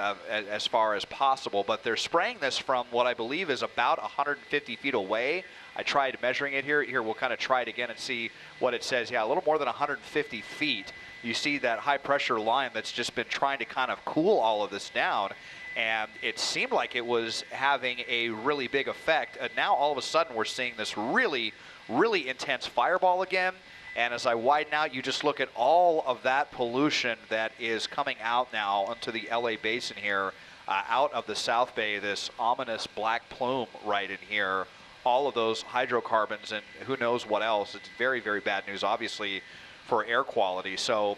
far as possible. But they're spraying this from what I believe is about 150 feet away. I tried measuring it here. Here, we'll kind of try it again and see what it says. Yeah, a little more than 150 feet. You see that high pressure line that's just been trying to kind of cool all of this down. and it seemed like it was having a really big effect. And now all of a sudden we're seeing this really, really intense fireball again. And as I widen out, you just look at all of that pollution that is coming out now onto the LA basin here, out of the South Bay, this ominous black plume right in here, all of those hydrocarbons and who knows what else. It's very, very bad news, obviously, for air quality. So,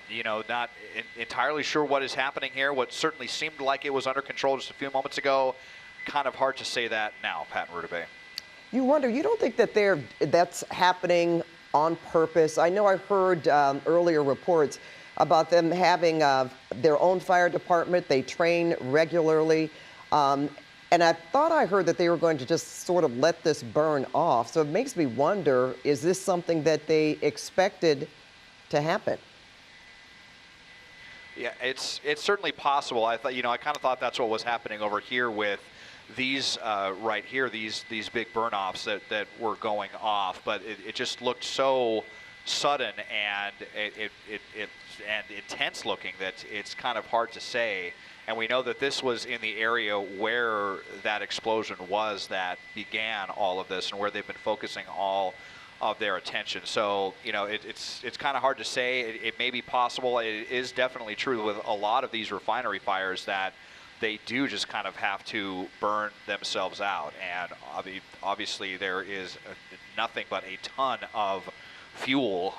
you know, not entirely sure what is happening here. What certainly seemed like it was under control just a few moments ago, kind of hard to say that now, Pat and Ruta Bay. You wonder, you don't think that that's happening on purpose? I know I heard earlier reports about them having their own fire department. They train regularly. And I thought I heard that they were going to just sort of let this burn off. So it makes me wonder, is this something that they expected to happen? Yeah, it's certainly possible. I thought, you know, I kind of thought that's what was happening over here with these right here, these big burn-offs that were going off, but it just looked so sudden and and intense looking that it's kind of hard to say. And we know that this was in the area where that explosion was that began all of this, and where they've been focusing all of their attention. So, you know, it's kind of hard to say. It may be possible. It is definitely true with a lot of these refinery fires that they do just kind of have to burn themselves out. And obviously there is nothing but a ton of fuel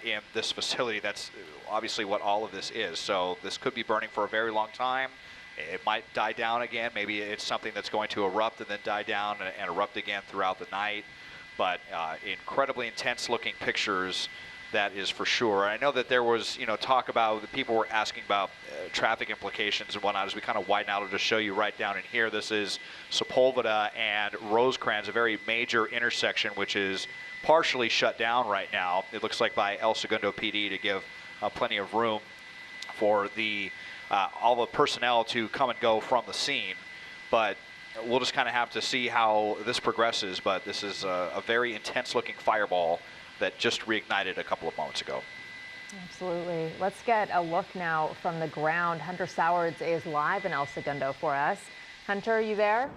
in this facility. That's obviously what all of this is. So this could be burning for a very long time. It might die down again. Maybe it's something that's going to erupt and then die down and erupt again throughout the night. But incredibly intense looking pictures, that is for sure. I know that there was, you know, talk about, people were asking about traffic implications and whatnot. As we kind of widen out, I'll just show you right down in here. This is Sepulveda and Rosecrans, a very major intersection, which is partially shut down right now. It looks like by El Segundo PD to give plenty of room for the all the personnel to come and go from the scene. But we'll just kind of have to see how this progresses. But this is a very intense looking fireball that just reignited a couple of moments ago. Absolutely. Let's get a look now from the ground. Hunter Sowards is live in El Segundo for us. Hunter, are you there?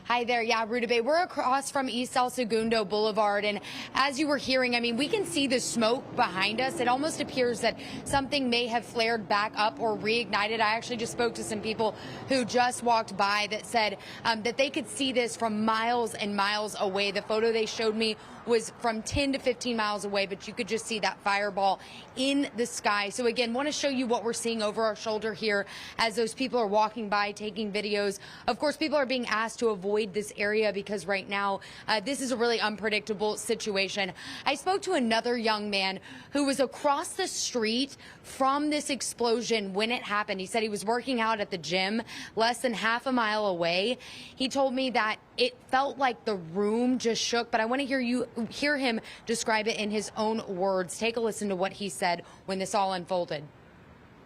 Hi there. Yeah, Ruta Bay. We're across from East El Segundo Boulevard. And as you were hearing, I mean, we can see the smoke behind us. It almost appears that something may have flared back up or reignited. I actually just spoke to some people who just walked by that said that they could see this from miles and miles away. The photo they showed me was from 10 to 15 miles away, but you could just see that fireball in the sky. So again, want to show you what we're seeing over our shoulder here as those people are walking by taking videos. Of course, people are being asked to avoid this area because right now this is a really unpredictable situation. I spoke to another young man who was across the street from this explosion when it happened. He said he was working out at the gym less than half a mile away. He told me that it felt like the room just shook, but I want to hear him describe it in his own words. Take a listen to what he said when this all unfolded.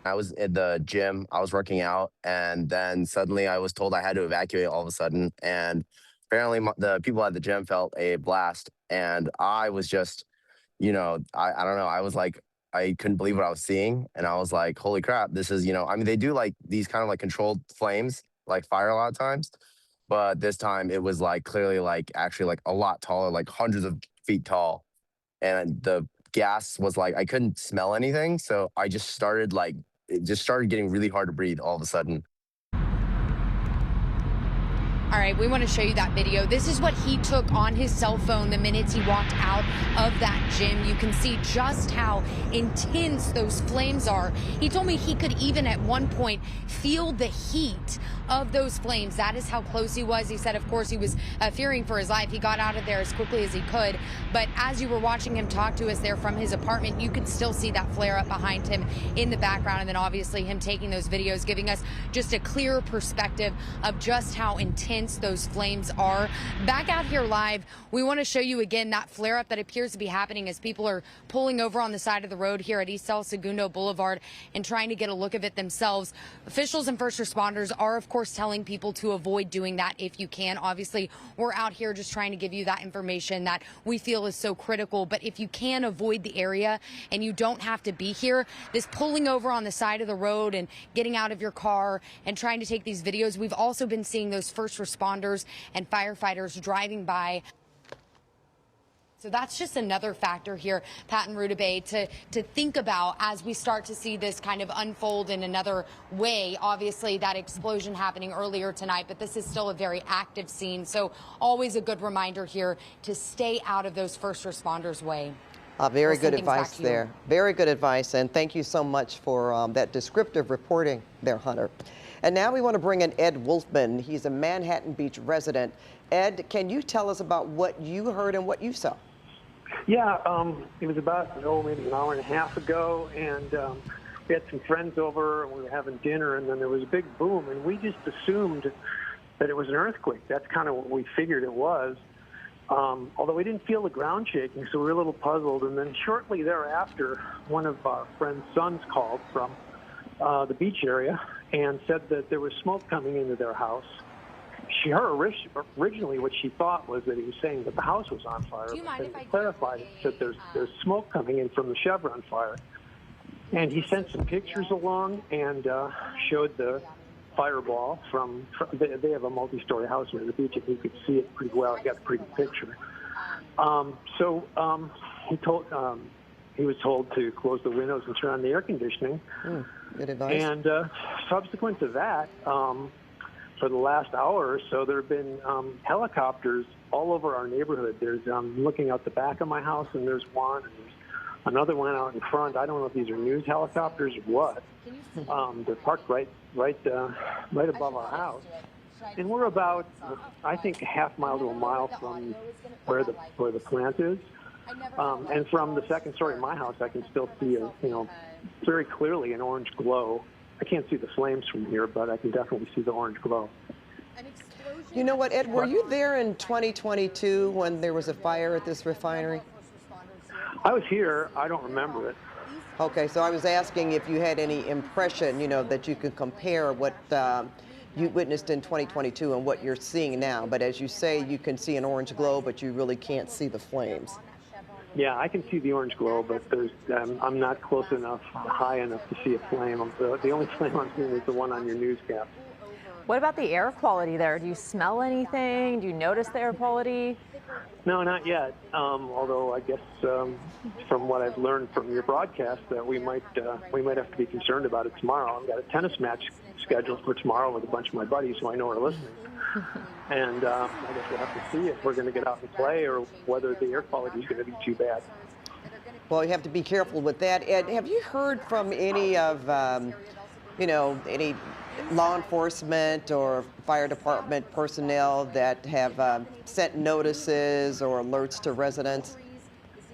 I was at the gym, I was working out, and then suddenly I was told I had to evacuate all of a sudden. And apparently the people at the gym felt a blast, and I was just, you know, I don't know, I was like, I couldn't believe what I was seeing. And I was like, holy crap, this is, you know, I mean, they do like these kind of like controlled flames, like fire a lot of times. But this time it was like clearly like actually like a lot taller, like hundreds of feet tall. And the gas was like, I couldn't smell anything. So I just started like, it just started getting really hard to breathe all of a sudden. All right, we want to show you that video. This is what he took on his cell phone the minutes he walked out of that gym. You can see just how intense those flames are. He told me he could even at one point feel the heat of those flames. That is how close he was. He said, of course, he was fearing for his life. He got out of there as quickly as he could. But as you were watching him talk to us there from his apartment, you could still see that flare up behind him in the background. And then obviously him taking those videos, giving us just a clearer perspective of just how intense intense those flames are. Back out here live, we want to show you again that flare up that appears to be happening as people are pulling over on the side of the road here at East El Segundo Boulevard and trying to get a look of it themselves. Officials and first responders are, of course, telling people to avoid doing that if you can. Obviously, we're out here just trying to give you that information that we feel is so critical. But if you can avoid the area and you don't have to be here, this pulling over on the side of the road and getting out of your car and trying to take these videos, we've also been seeing those first responders and firefighters driving by. So that's just another factor here, Pat and Rudabeh, to think about as we start to see this kind of unfold in another way. Obviously, that explosion happening earlier tonight, but this is still a very active scene. So always a good reminder here to stay out of those first responders' way. Very good advice there. Very good advice, and thank you so much for that descriptive reporting there, Hunter. And now we want to bring in Ed Wolfman. He's a Manhattan Beach resident. Ed, can you tell us about what you heard and what you saw? Yeah, it was about, maybe an hour and a half ago, and we had some friends over, and we were having dinner, and then there was a big boom, and we just assumed that it was an earthquake. That's kind of what we figured it was, although we didn't feel the ground shaking, so we were a little puzzled. And then shortly thereafter, one of our friend's sons called from the beach area and said that there was smoke coming into their house. She heard originally what she thought was that he was saying that the house was on fire. But then he clarified it, said there's smoke coming in from the Chevron fire. And he sent some pictures along and showed the fireball from they have a multi-story house near the beach, and he could see it pretty well. He got a pretty good picture. He was told to close the windows and turn on the air conditioning. Good advice. And subsequent to that, for the last hour or so, there have been helicopters all over our neighborhood. There's looking out the back of my house, and there's one, and there's another one out in front. I don't know if these are news helicopters or what. They're parked right above our house, and we're about, I think, a half mile to a mile from where the plant is. And from the second story of my house, I can still see very clearly an orange glow. I can't see the flames from here, but I can definitely see the orange glow. You know what, Ed, were you there in 2022 when there was a fire at this refinery? I was here. I don't remember it. Okay, so I was asking if you had any impression, that you could compare what you witnessed in 2022 and what you're seeing now. But as you say, you can see an orange glow, but you really can't see the flames. Yeah, I can see the orange glow, but I'm not close enough, high enough to see a flame. The only flame I'm seeing is the one on your newscast. What about the air quality there? Do you smell anything? Do you notice the air quality? No, not yet. Although I guess from what I've learned from your broadcast, that we might have to be concerned about it tomorrow. I've got a tennis match scheduled for tomorrow with a bunch of my buddies who I know are listening. And I guess we'll have to see if we're going to get out and play or whether the air quality is going to be too bad. Well, you have to be careful with that. Ed, have you heard from any of, any law enforcement or fire department personnel that have sent notices or alerts to residents?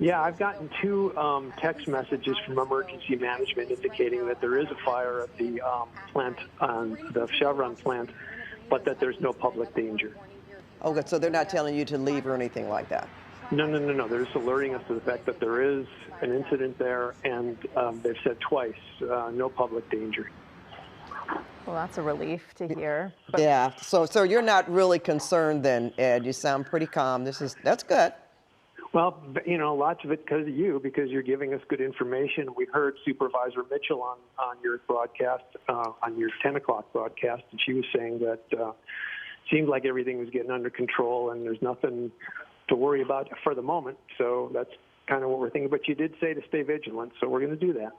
Yeah, I've gotten 2 text messages from emergency management indicating that there is a fire at the plant, the Chevron plant, but that there's no public danger. Okay, so they're not telling you to leave or anything like that? No. They're just alerting us to the fact that there is an incident there, and they've said twice, no public danger. Well, that's a relief to hear. Yeah, so you're not really concerned then, Ed. You sound pretty calm. That's good. Well, lots of it because you're giving us good information. We heard Supervisor Mitchell on your broadcast, on your 10 o'clock broadcast, and she was saying that seemed like everything was getting under control and there's nothing to worry about for the moment. So that's kind of what we're thinking. But you did say to stay vigilant, so we're going to do that.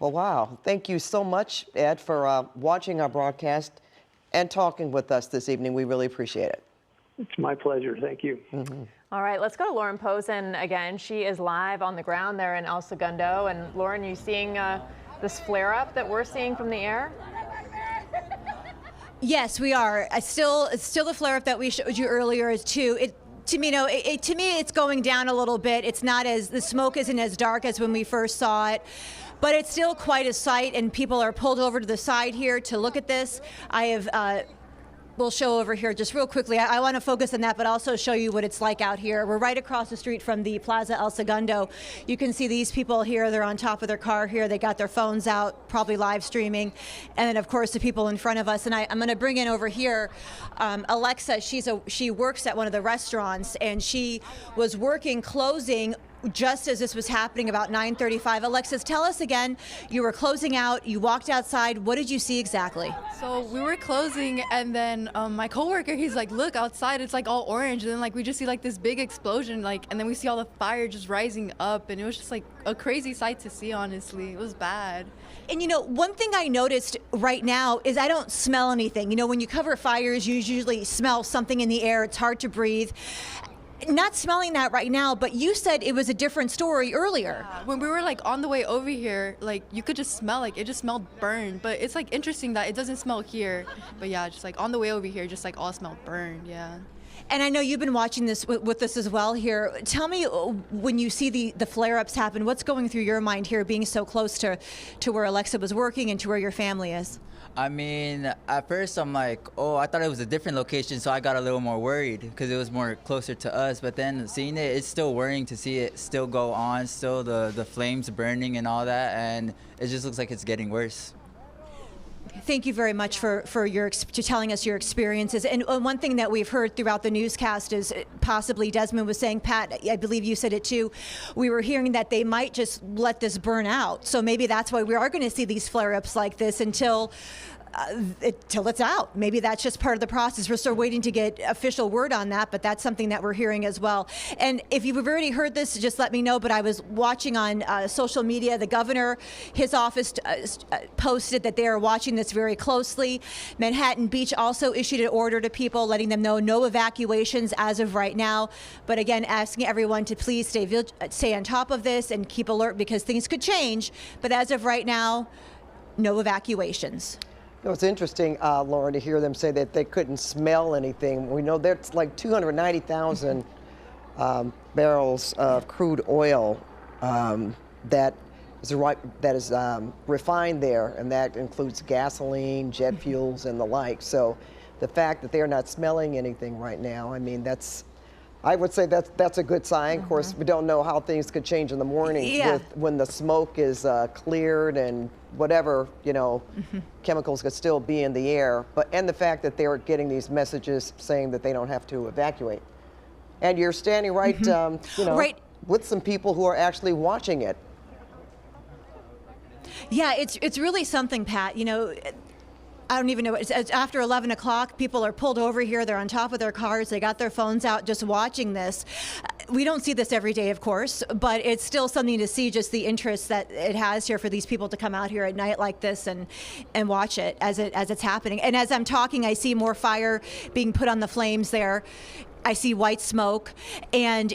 Well, wow. Thank you so much, Ed, for watching our broadcast and talking with us this evening. We really appreciate it. It's my pleasure. Thank you. Mm-hmm. All right, let's go to Lauren Posen again. She is live on the ground there in El Segundo. And Lauren, you seeing this flare-up that we're seeing from the air? Yes, we are. It's still the flare-up that we showed you earlier too. To me, it's going down a little bit. It's not the smoke isn't as dark as when we first saw it. But it's still quite a sight, and people are pulled over to the side here to look at this. I have we'll show over here just real quickly. I want to focus on that, but also show you what it's like out here. We're right across the street from the Plaza El Segundo. You can see these people here. They're on top of their car here. They got their phones out, probably live streaming. And then, of course, the people in front of us. And I'm going to bring in over here Alexa. She works at one of the restaurants, and she was working closing just as this was happening about 9:35. Alexis, tell us again, you were closing out, you walked outside. What did you see exactly? So we were closing, and then my coworker, he's like, look outside, it's like all orange. And then like we just see like this big explosion, like, and then we see all the fire just rising up, and it was just like a crazy sight to see, honestly. It was bad. And you know, one thing I noticed right now is I don't smell anything. You know, when you cover fires, you usually smell something in the air. It's hard to breathe. Not smelling that right now, but you said it was a different story earlier. Yeah. When we were like on the way over here, like you could just smell, like it just smelled burned. But it's like interesting that it doesn't smell here. But yeah, just like on the way over here, just like all smelled burned. Yeah. And I know you've been watching this with us as well here. Tell me, when you see the flare-ups happen, what's going through your mind here, being so close to where Alexa was working and to where your family is? I mean, at first I'm like, oh, I thought it was a different location, so I got a little more worried because it was more closer to us. But then seeing it, it's still worrying to see it still go on, still the flames burning and all that, and it just looks like it's getting worse. Thank you very much for telling us your experiences. And one thing that we've heard throughout the newscast is possibly Desmond was saying, Pat, I believe you said it too, we were hearing that they might just let this burn out. So maybe that's why we are going to see these flare-ups like this until it's out. Maybe that's just part of the process. We're still waiting to get official word on that, but that's something that we're hearing as well. And if you've already heard this, just let me know. But I was watching on social media, the governor, his office posted that they are watching this very closely. Manhattan Beach also issued an order to people letting them know no evacuations as of right now. But again, asking everyone to please stay on top of this and keep alert because things could change. But as of right now, no evacuations. You know, it's interesting, Lauren, to hear them say that they couldn't smell anything. We know there's like 290,000 barrels of crude oil that is refined there, and that includes gasoline, jet fuels, and the like. So the fact that they're not smelling anything right now, I mean, I would say that's a good sign. Of course, we don't know how things could change in the morning when the smoke is cleared and whatever, you know, chemicals could still be in the air. And the fact that they're getting these messages saying that they don't have to evacuate. And you're standing right, with some people who are actually watching it. Yeah, it's really something, Pat. You know, I don't even know. It's after 11 o'clock, people are pulled over here. They're on top of their cars. They got their phones out just watching this. We don't see this every day, of course, but it's still something to see, just the interest that it has here for these people to come out here at night like this and watch it as it's happening. And as I'm talking, I see more fire being put on the flames there. I see white smoke. And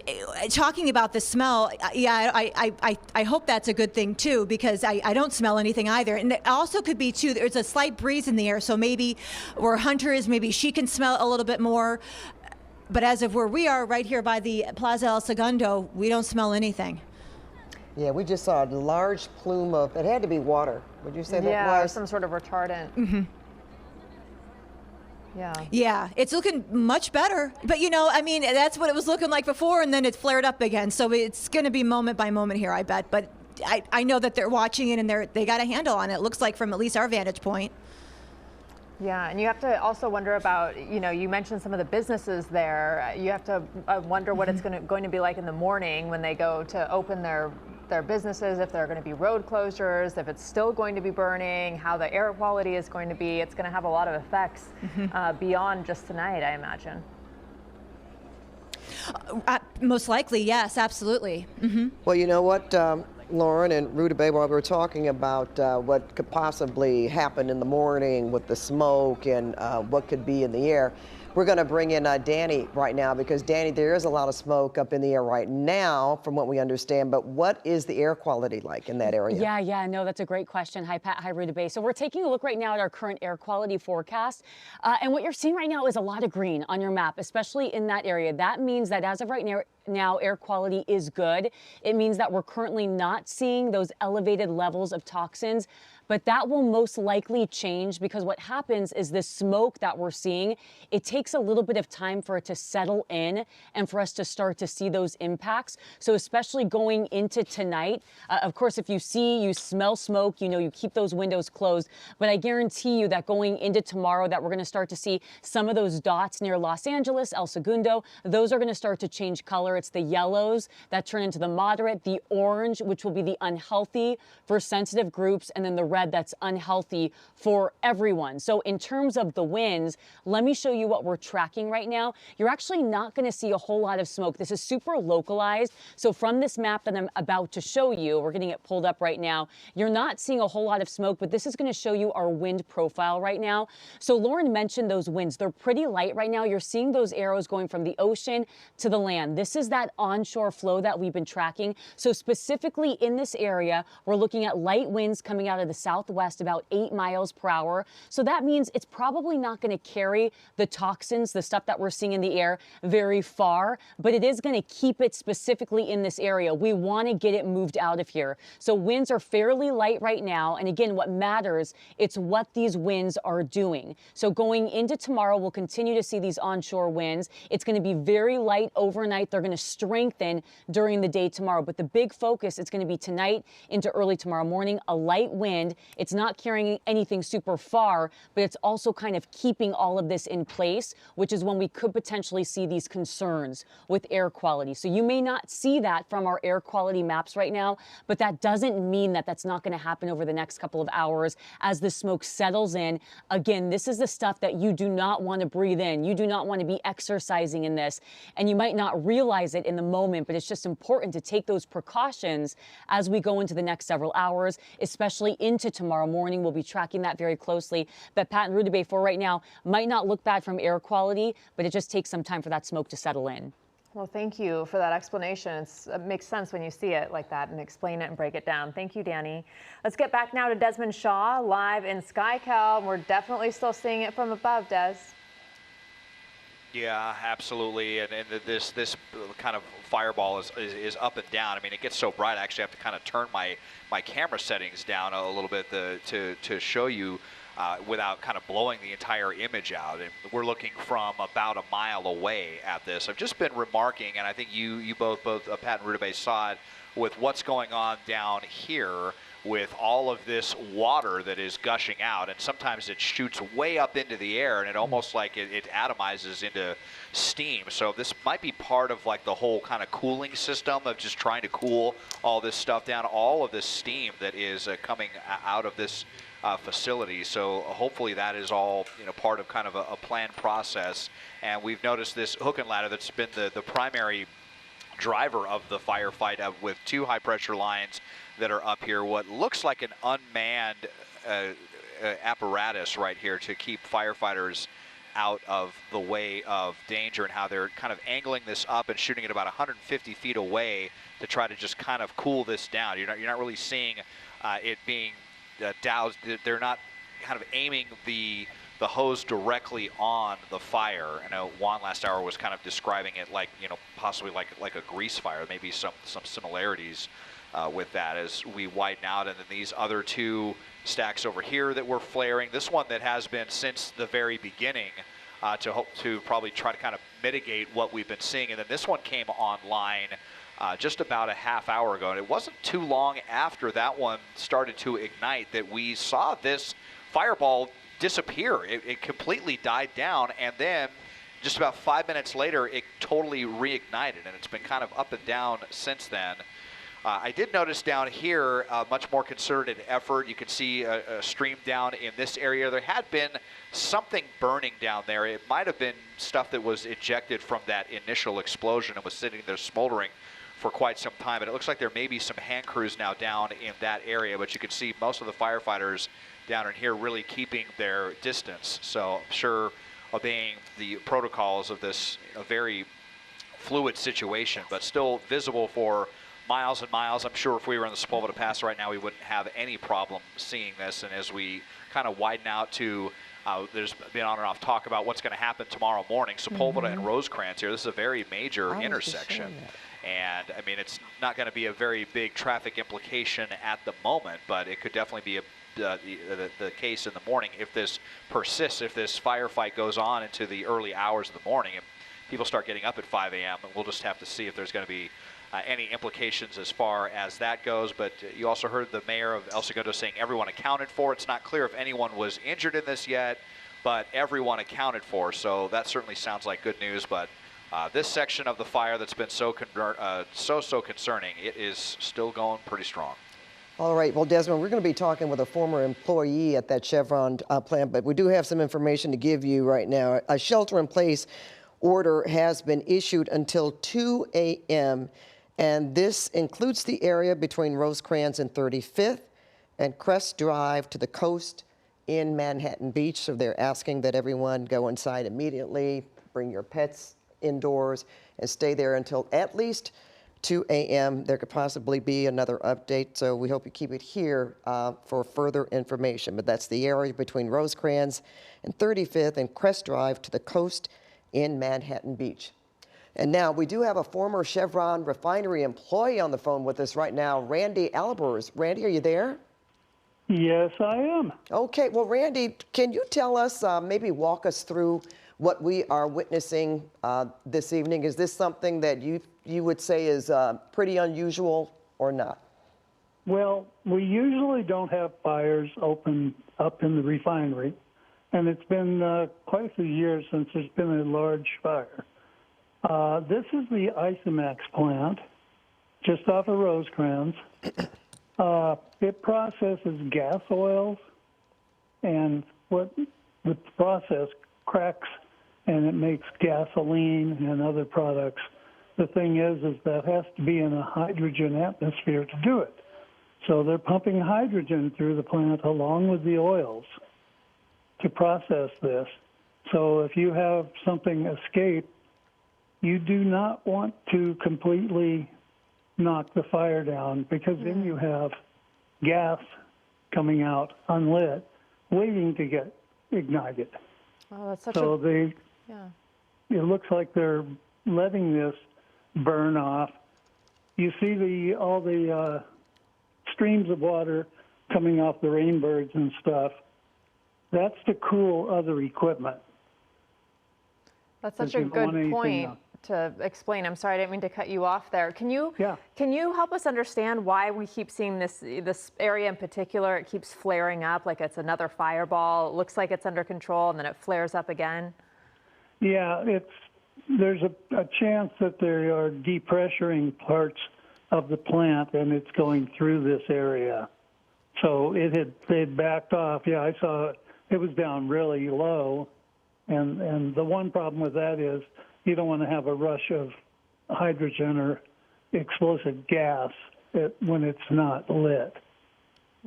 talking about the smell, yeah, I hope that's a good thing too, because I don't smell anything either. And it also could be too, there's a slight breeze in the air, so maybe where Hunter is, maybe she can smell a little bit more. But as of where we are right here by the Plaza El Segundo, we don't smell anything. Yeah, we just saw a large plume of, it had to be water. Would you say that was? Yeah, some sort of retardant. Yeah, it's looking much better. But, you know, I mean, that's what it was looking like before, and then it flared up again. So it's going to be moment by moment here, I bet. But I know that they're watching it, and they got a handle on it, it looks like, from at least our vantage point. Yeah, and you have to also wonder about, you know, you mentioned some of the businesses there. You have to wonder what it's going to be like in the morning when they go to open their businesses, if there are going to be road closures, if it's still going to be burning, how the air quality is going to be. It's going to have a lot of effects beyond just tonight, I imagine. Most likely, yes, absolutely. Well, you know what, Lauren and Rutabaga, while we were talking about what could possibly happen in the morning with the smoke and what could be in the air, we're going to bring in Danny right now, because Danny, there is a lot of smoke up in the air right now from what we understand, but what is the air quality like in that area? Yeah, no, that's a great question. Hi, Pat. Hi, Rutabaga. So we're taking a look right now at our current air quality forecast, and what you're seeing right now is a lot of green on your map, especially in that area. That means that as of right now, air quality is good. It means that we're currently not seeing those elevated levels of toxins but that will most likely change because what happens is the smoke that we're seeing, it takes a little bit of time for it to settle in and for us to start to see those impacts. So especially going into tonight, of course, if you smell smoke, you keep those windows closed, but I guarantee you that going into tomorrow that we're going to start to see some of those dots near Los Angeles, El Segundo, those are going to start to change color. It's the yellows that turn into the moderate, the orange, which will be the unhealthy for sensitive groups, and then the red that's unhealthy for everyone. So in terms of the winds, let me show you what we're tracking right now. You're actually not going to see a whole lot of smoke. This is super localized. So from this map that I'm about to show you, we're getting it pulled up right now, you're not seeing a whole lot of smoke, but this is going to show you our wind profile right now. So Lauren mentioned those winds. They're pretty light right now. You're seeing those arrows going from the ocean to the land. This is that onshore flow that we've been tracking. So specifically in this area, we're looking at light winds coming out of the southwest about 8 miles per hour. So that means it's probably not going to carry the toxins, the stuff that we're seeing in the air, very far, but it is going to keep it specifically in this area. We want to get it moved out of here. So winds are fairly light right now. And again, what matters, it's what these winds are doing. So going into tomorrow, we'll continue to see these onshore winds. It's going to be very light overnight. They're going to strengthen during the day tomorrow. But the big focus is going to be tonight into early tomorrow morning, a light wind. It's not carrying anything super far, but it's also kind of keeping all of this in place, which is when we could potentially see these concerns with air quality. So you may not see that from our air quality maps right now, but that doesn't mean that that's not going to happen over the next couple of hours as the smoke settles in. Again, this is the stuff that you do not want to breathe in. You do not want to be exercising in this, and you might not realize it in the moment, but it's just important to take those precautions as we go into the next several hours, especially into tomorrow morning. We'll be tracking that very closely. But Pat and Rudy Bay for right now might not look bad from air quality, but it just takes some time for that smoke to settle in. Well, thank you for that explanation. It makes sense when you see it like that and explain it and break it down. Thank you, Danny. Let's get back now to Desmond Shaw live in SkyCal. We're definitely still seeing it from above, Des. Yeah, absolutely. And this kind of fireball is up and down. I mean, it gets so bright, I actually have to kind of turn my camera settings down a little bit to show you without kind of blowing the entire image out. And we're looking from about a mile away at this. I've just been remarking, and I think you both Pat and Rudy Bay saw it, with what's going on down here with all of this water that is gushing out, and sometimes it shoots way up into the air, and it almost like it atomizes into steam. So this might be part of like the whole kind of cooling system of just trying to cool all this stuff down, all of this steam that is coming out of this facility. So hopefully that is all part of kind of a planned process. And we've noticed this hook and ladder that's been the primary driver of the firefight with 2 high pressure lines that are up here, what looks like an unmanned apparatus right here to keep firefighters out of the way of danger, and how they're kind of angling this up and shooting it about 150 feet away to try to just kind of cool this down. You're not really seeing it being doused. They're not kind of aiming the hose directly on the fire. I know Juan last hour was kind of describing it like, possibly like a grease fire. Maybe some similarities with that as we widen out. And then these other 2 stacks over here that were flaring. This one that has been since the very beginning to hope to probably try to kind of mitigate what we've been seeing. And then this one came online just about a half hour ago. And it wasn't too long after that one started to ignite that we saw this fireball disappear. It completely died down, and then just about 5 minutes later, it totally reignited, and it's been kind of up and down since then. I did notice down here a much more concerted effort. You can see a stream down in this area. There had been something burning down there. It might have been stuff that was ejected from that initial explosion and was sitting there smoldering for quite some time. But it looks like there may be some hand crews now down in that area, but you can see most of the firefighters down in here really keeping their distance. So I'm sure obeying the protocols of this very fluid situation, but still visible for miles and miles. I'm sure if we were in the Sepulveda Pass right now, we wouldn't have any problem seeing this. And as we kind of widen out to, there's been on and off talk about what's going to happen tomorrow morning. Sepulveda and Rosecrans here. This is a very major intersection. And I mean, it's not going to be a very big traffic implication at the moment, but it could definitely be a the case in the morning. If this persists, if this firefight goes on into the early hours of the morning, and people start getting up at 5 a.m., we'll just have to see if there's going to be any implications as far as that goes. But you also heard the mayor of El Segundo saying everyone accounted for. It's not clear if anyone was injured in this yet, but everyone accounted for. So that certainly sounds like good news. But this section of the fire that's been so concerning, it is still going pretty strong. All right. Well, Desmond, we're going to be talking with a former employee at that Chevron plant, but we do have some information to give you right now. A shelter-in-place order has been issued until 2 a.m., and this includes the area between Rosecrans and 35th and Crest Drive to the coast in Manhattan Beach. So they're asking that everyone go inside immediately, bring your pets indoors, and stay there until at least 2 a.m. There could possibly be another update, so we hope you keep it here for further information. But that's the area between Rosecrans and 35th and Crest Drive to the coast in Manhattan Beach. And now we do have a former Chevron refinery employee on the phone with us right now, Randy Albers. Randy, are you there? Yes, I am. Okay, well, Randy, can you tell us, maybe walk us through what we are witnessing this evening? Is this something that you would say is pretty unusual or not? Well, we usually don't have fires open up in the refinery, and it's been quite a few years since there's been a large fire. This is the Isomax plant, just off of Rosecrans. It processes gas oils, and what the process cracks and it makes gasoline and other products. The thing is that has to be in a hydrogen atmosphere to do it. So they're pumping hydrogen through the plant along with the oils to process this. So if you have something escape, you do not want to completely knock the fire down, because then you have gas coming out unlit, waiting to get ignited. Oh, that's such so a... It looks like they're letting this burn off. You see all the streams of water coming off the rainbirds and stuff. That's to cool other equipment. That's such a good point to explain. I'm sorry, I didn't mean to cut you off there. Can you help us understand why we keep seeing this area in particular? It keeps flaring up like it's another fireball. It looks like it's under control, and then it flares up again. Yeah, there's a chance that there are depressuring parts of the plant, and it's going through this area. So they'd backed off. Yeah, I saw it was down really low, and the one problem with that is you don't want to have a rush of hydrogen or explosive gas when it's not lit.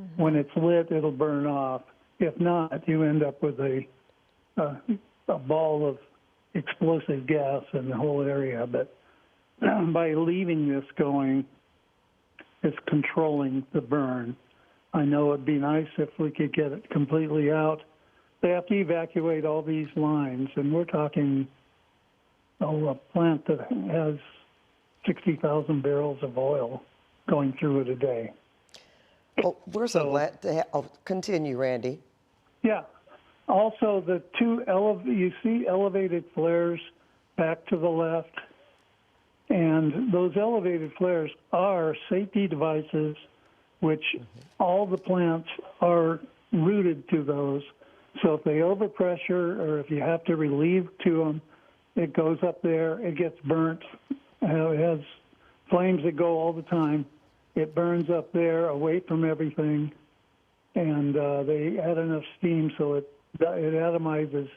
Mm-hmm. When it's lit, it'll burn off. If not, you end up with a ball of explosive gas in the whole area. But by leaving this going, it's controlling the burn. I know it'd be nice if we could get it completely out. They have to evacuate all these lines, and we're talking a plant that has 60,000 barrels of oil going through it a day. Well, we're so glad to have, continue, Randy. Yeah. Also, the you see elevated flares back to the left, and those elevated flares are safety devices, which all the plants are rooted to those. So if they overpressure or if you have to relieve to them, it goes up there, it gets burnt. It has flames that go all the time. It burns up there away from everything, and they add enough steam so it atomizes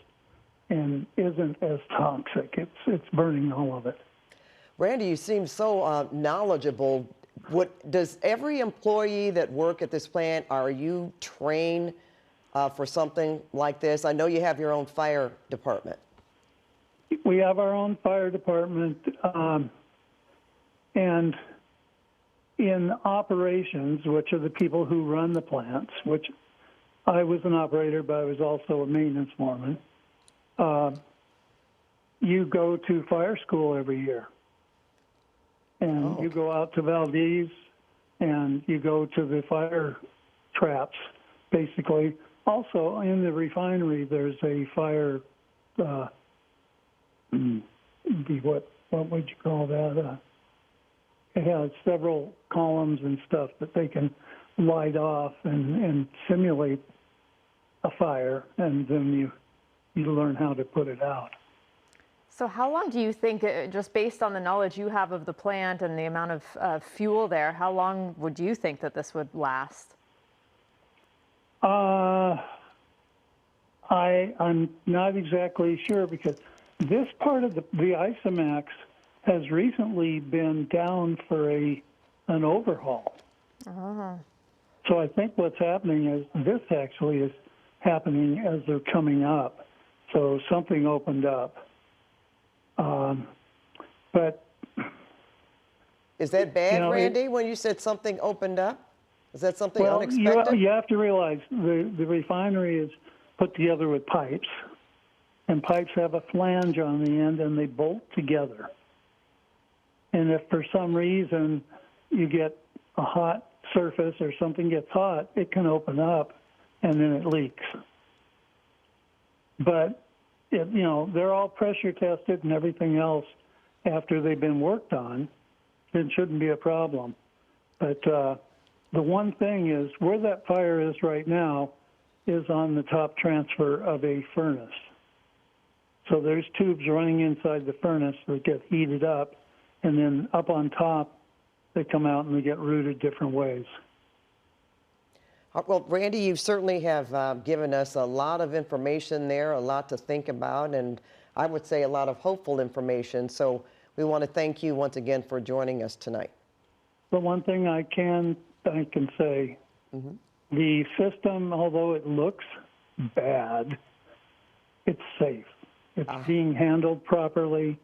and isn't as toxic. It's burning all of it. Randy, you seem so knowledgeable. Does every employee that work at this plant, are you trained for something like this? I know you have your own fire department. We have our own fire department, and in operations, which are the people who run the plants, which I was an operator, but I was also a maintenance foreman. You go to fire school every year, and you go out to Valdez, and you go to the fire traps basically. Also, in the refinery, there's a fire. What would you call that? It has several columns and stuff that they can light off and simulate a fire, and then you learn how to put it out. So how long do you think, just based on the knowledge you have of the plant and the amount of fuel there, how long would you think that this would last? I'm not exactly sure, because this part of the Isomax has recently been down for an overhaul. So I think what's happening is this actually is happening as they're coming up. So something opened up. But is that bad, Randy, when you said something opened up? Is that something unexpected? You have to realize the refinery is put together with pipes, and pipes have a flange on the end, and they bolt together. And if for some reason you get a hot surface or something gets hot, it can open up, and then it leaks. But they're all pressure tested and everything else after they've been worked on. It shouldn't be a problem. But the one thing is, where that fire is right now is on the top transfer of a furnace. So there's tubes running inside the furnace that get heated up, and then up on top, they come out and they get routed different ways. Well, Randy, you certainly have given us a lot of information there, a lot to think about, and I would say a lot of hopeful information. So we want to thank you once again for joining us tonight. But one thing I can say, the system, although it looks bad, it's safe. It's being handled properly.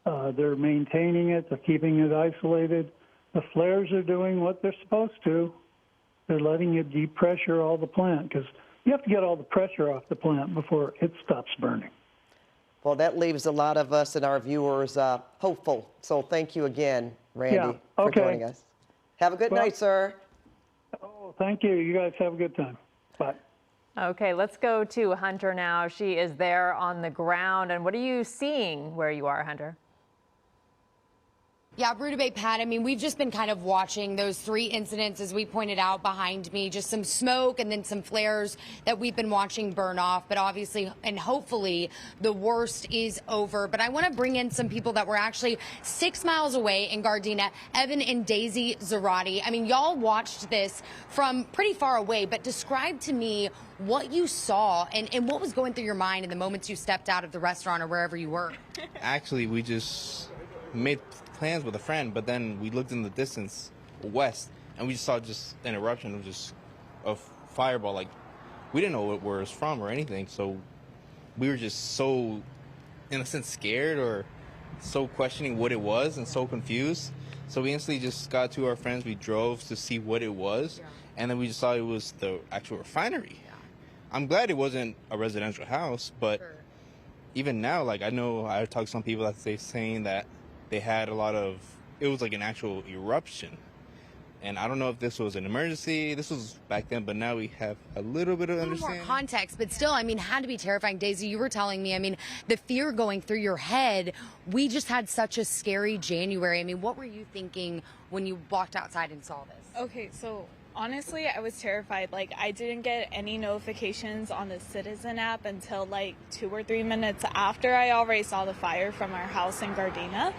They're maintaining it. They're keeping it isolated. The flares are doing what they're supposed to. They're letting it depressure all the plant, because you have to get all the pressure off the plant before it stops burning. Well, that leaves a lot of us and our viewers hopeful. So thank you again, Randy, for joining us. Have a good night, sir. Oh, thank you. You guys have a good time. Bye. Okay, let's go to Hunter now. She is there on the ground. And what are you seeing where you are, Hunter? Yeah, Bruta Bay, Pat, I mean, we've just been kind of watching those 3 incidents, as we pointed out behind me, just some smoke and then some flares that we've been watching burn off. But obviously and hopefully the worst is over. But I want to bring in some people that were actually 6 miles away in Gardena, Evan and Daisy Zarati. I mean, y'all watched this from pretty far away, but describe to me what you saw and what was going through your mind in the moments you stepped out of the restaurant or wherever you were. Actually, we just made plans with a friend, but then we looked in the distance west and we just saw just an eruption of just a fireball. Like, we didn't know where it was from or anything, so we were just so, in a sense, scared or so questioning what it was and so confused. So we instantly just got to our friends, we drove to see what it was, and then we just saw it was the actual refinery. I'm glad it wasn't a residential house, but even now, like, I know I talked to some people that saying that they had a lot of, it was like an actual eruption. And I don't know if this was an emergency. This was back then, but now we have a little bit of understanding. More context, but still, I mean, had to be terrifying. Daisy, you were telling me, I mean, the fear going through your head. We just had such a scary January. I mean, what were you thinking when you walked outside and saw this? Okay, so honestly, I was terrified. Like, I didn't get any notifications on the Citizen app until like 2 or 3 minutes after I already saw the fire from our house in Gardena.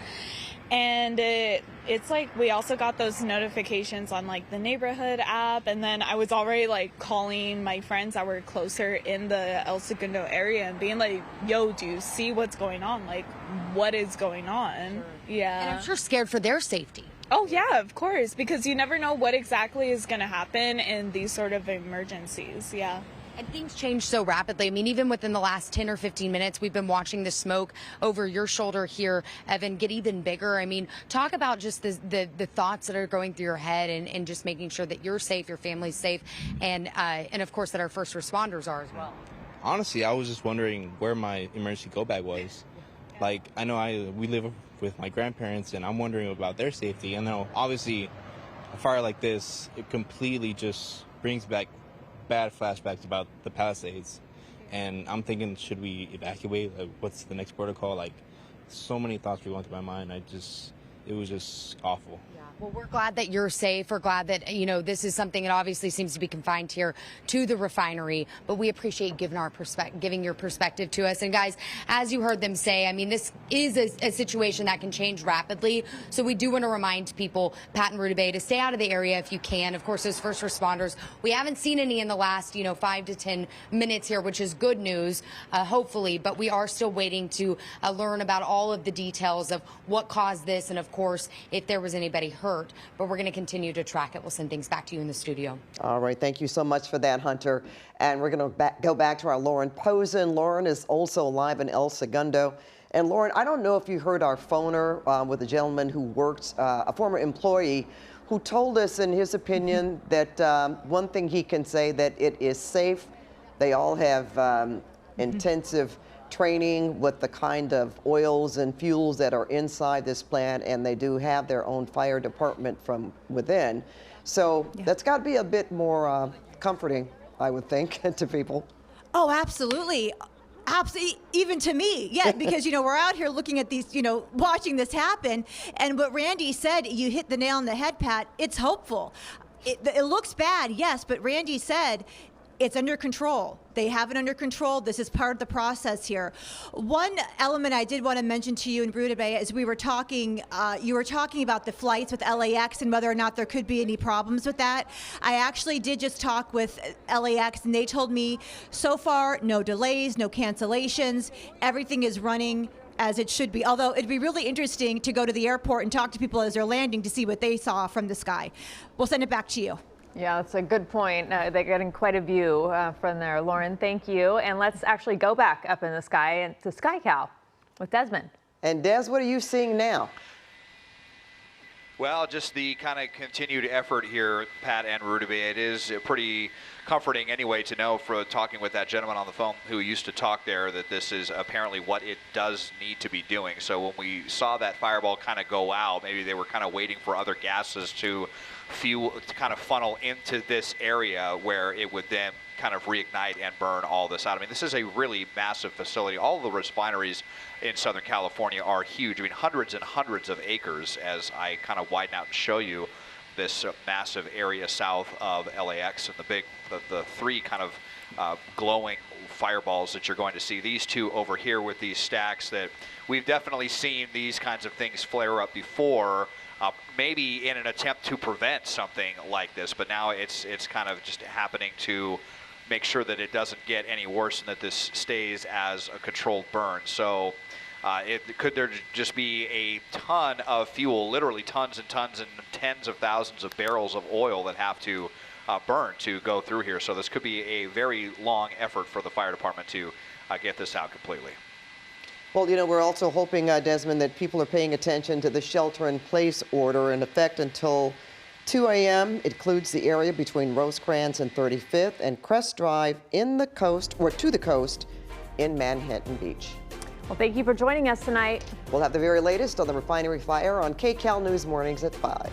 And it's like we also got those notifications on like the neighborhood app, and then I was already like calling my friends that were closer in the El Segundo area and being like, yo, do you see what's going on? Like, what is going on? Yeah. And I'm sure scared for their safety. Oh, yeah, of course, because you never know what exactly is going to happen in these sort of emergencies. Yeah. And things change so rapidly. I mean, even within the last 10 or 15 minutes, we've been watching the smoke over your shoulder here, Evan, get even bigger. I mean, talk about just the thoughts that are going through your head and just making sure that you're safe, your family's safe, and of course that our first responders are as well. Honestly, I was just wondering where my emergency go bag was. Like, I know we live with my grandparents, and I'm wondering about their safety. And then obviously, a fire like this, it completely just brings back bad flashbacks about the Palisades. And I'm thinking, should we evacuate? Like, what's the next protocol? Like, so many thoughts were going through my mind. It was just awful. Well, we're glad that you're safe. We're glad that, this is something that obviously seems to be confined here to the refinery, but we appreciate giving your perspective to us. And guys, as you heard them say, I mean, this is a situation that can change rapidly. So we do want to remind people, Pat and Ruta Bay, to stay out of the area if you can. Of course, those first responders, we haven't seen any in the last, 5 to 10 minutes here, which is good news, hopefully, but we are still waiting to learn about all of the details of what caused this and, of course, if there was anybody hurt. But we're going to continue to track it. We'll send things back to you in the studio. All right. Thank you so much for that, Hunter. And we're going to go back to our Lauren Posen. Lauren is also live in El Segundo. And Lauren, I don't know if you heard our phoner with a gentleman who works, a former employee, who told us, in his opinion, that one thing he can say, that it is safe. They all have intensive training with the kind of oils and fuels that are inside this plant, and they do have their own fire department from within. So that's got to be a bit more comforting, I would think, to people. Oh, absolutely. Absolutely, even to me, yeah, because, we're out here looking at these, watching this happen. And what Randy said, you hit the nail on the head, Pat, it's hopeful. It looks bad, yes, but Randy said it's under control. They have it under control. This is part of the process here. One element I did want to mention to you in Ruta Bay, as we were talking, you were talking about the flights with LAX and whether or not there could be any problems with that. I actually did just talk with LAX, and they told me so far, no delays, no cancellations. Everything is running as it should be. Although it'd be really interesting to go to the airport and talk to people as they're landing to see what they saw from the sky. We'll send it back to you. Yeah, that's a good point. They're getting quite a view from there. Lauren, thank you. And let's actually go back up in the sky and to Sky Cow with Desmond. And Des, what are you seeing now? Well, just the kind of continued effort here, Pat and Ruta Bay. It is pretty comforting anyway to know, for talking with that gentleman on the phone who used to talk there, that this is apparently what it does need to be doing. So when we saw that fireball kind of go out, maybe they were kind of waiting for other gases to kind of funnel into this area where it would then kind of reignite and burn all this out. I mean, this is a really massive facility. All of the refineries in Southern California are huge. I mean, hundreds and hundreds of acres, as I kind of widen out and show you this massive area south of LAX, and the three kind of glowing fireballs that you're going to see. These two over here with these stacks, that we've definitely seen these kinds of things flare up before, maybe in an attempt to prevent something like this, but now it's kind of just happening to make sure that it doesn't get any worse and that this stays as a controlled burn. So could there just be a ton of fuel, literally tons and tons and tens of thousands of barrels of oil that have to burn to go through here? So this could be a very long effort for the fire department to get this out completely. Well, we're also hoping, Desmond, that people are paying attention to the shelter-in-place order in effect until 2 a.m. It includes the area between Rosecrans and 35th and Crest Drive to the coast in Manhattan Beach. Well, thank you for joining us tonight. We'll have the very latest on the refinery fire on KCAL News Mornings at 5.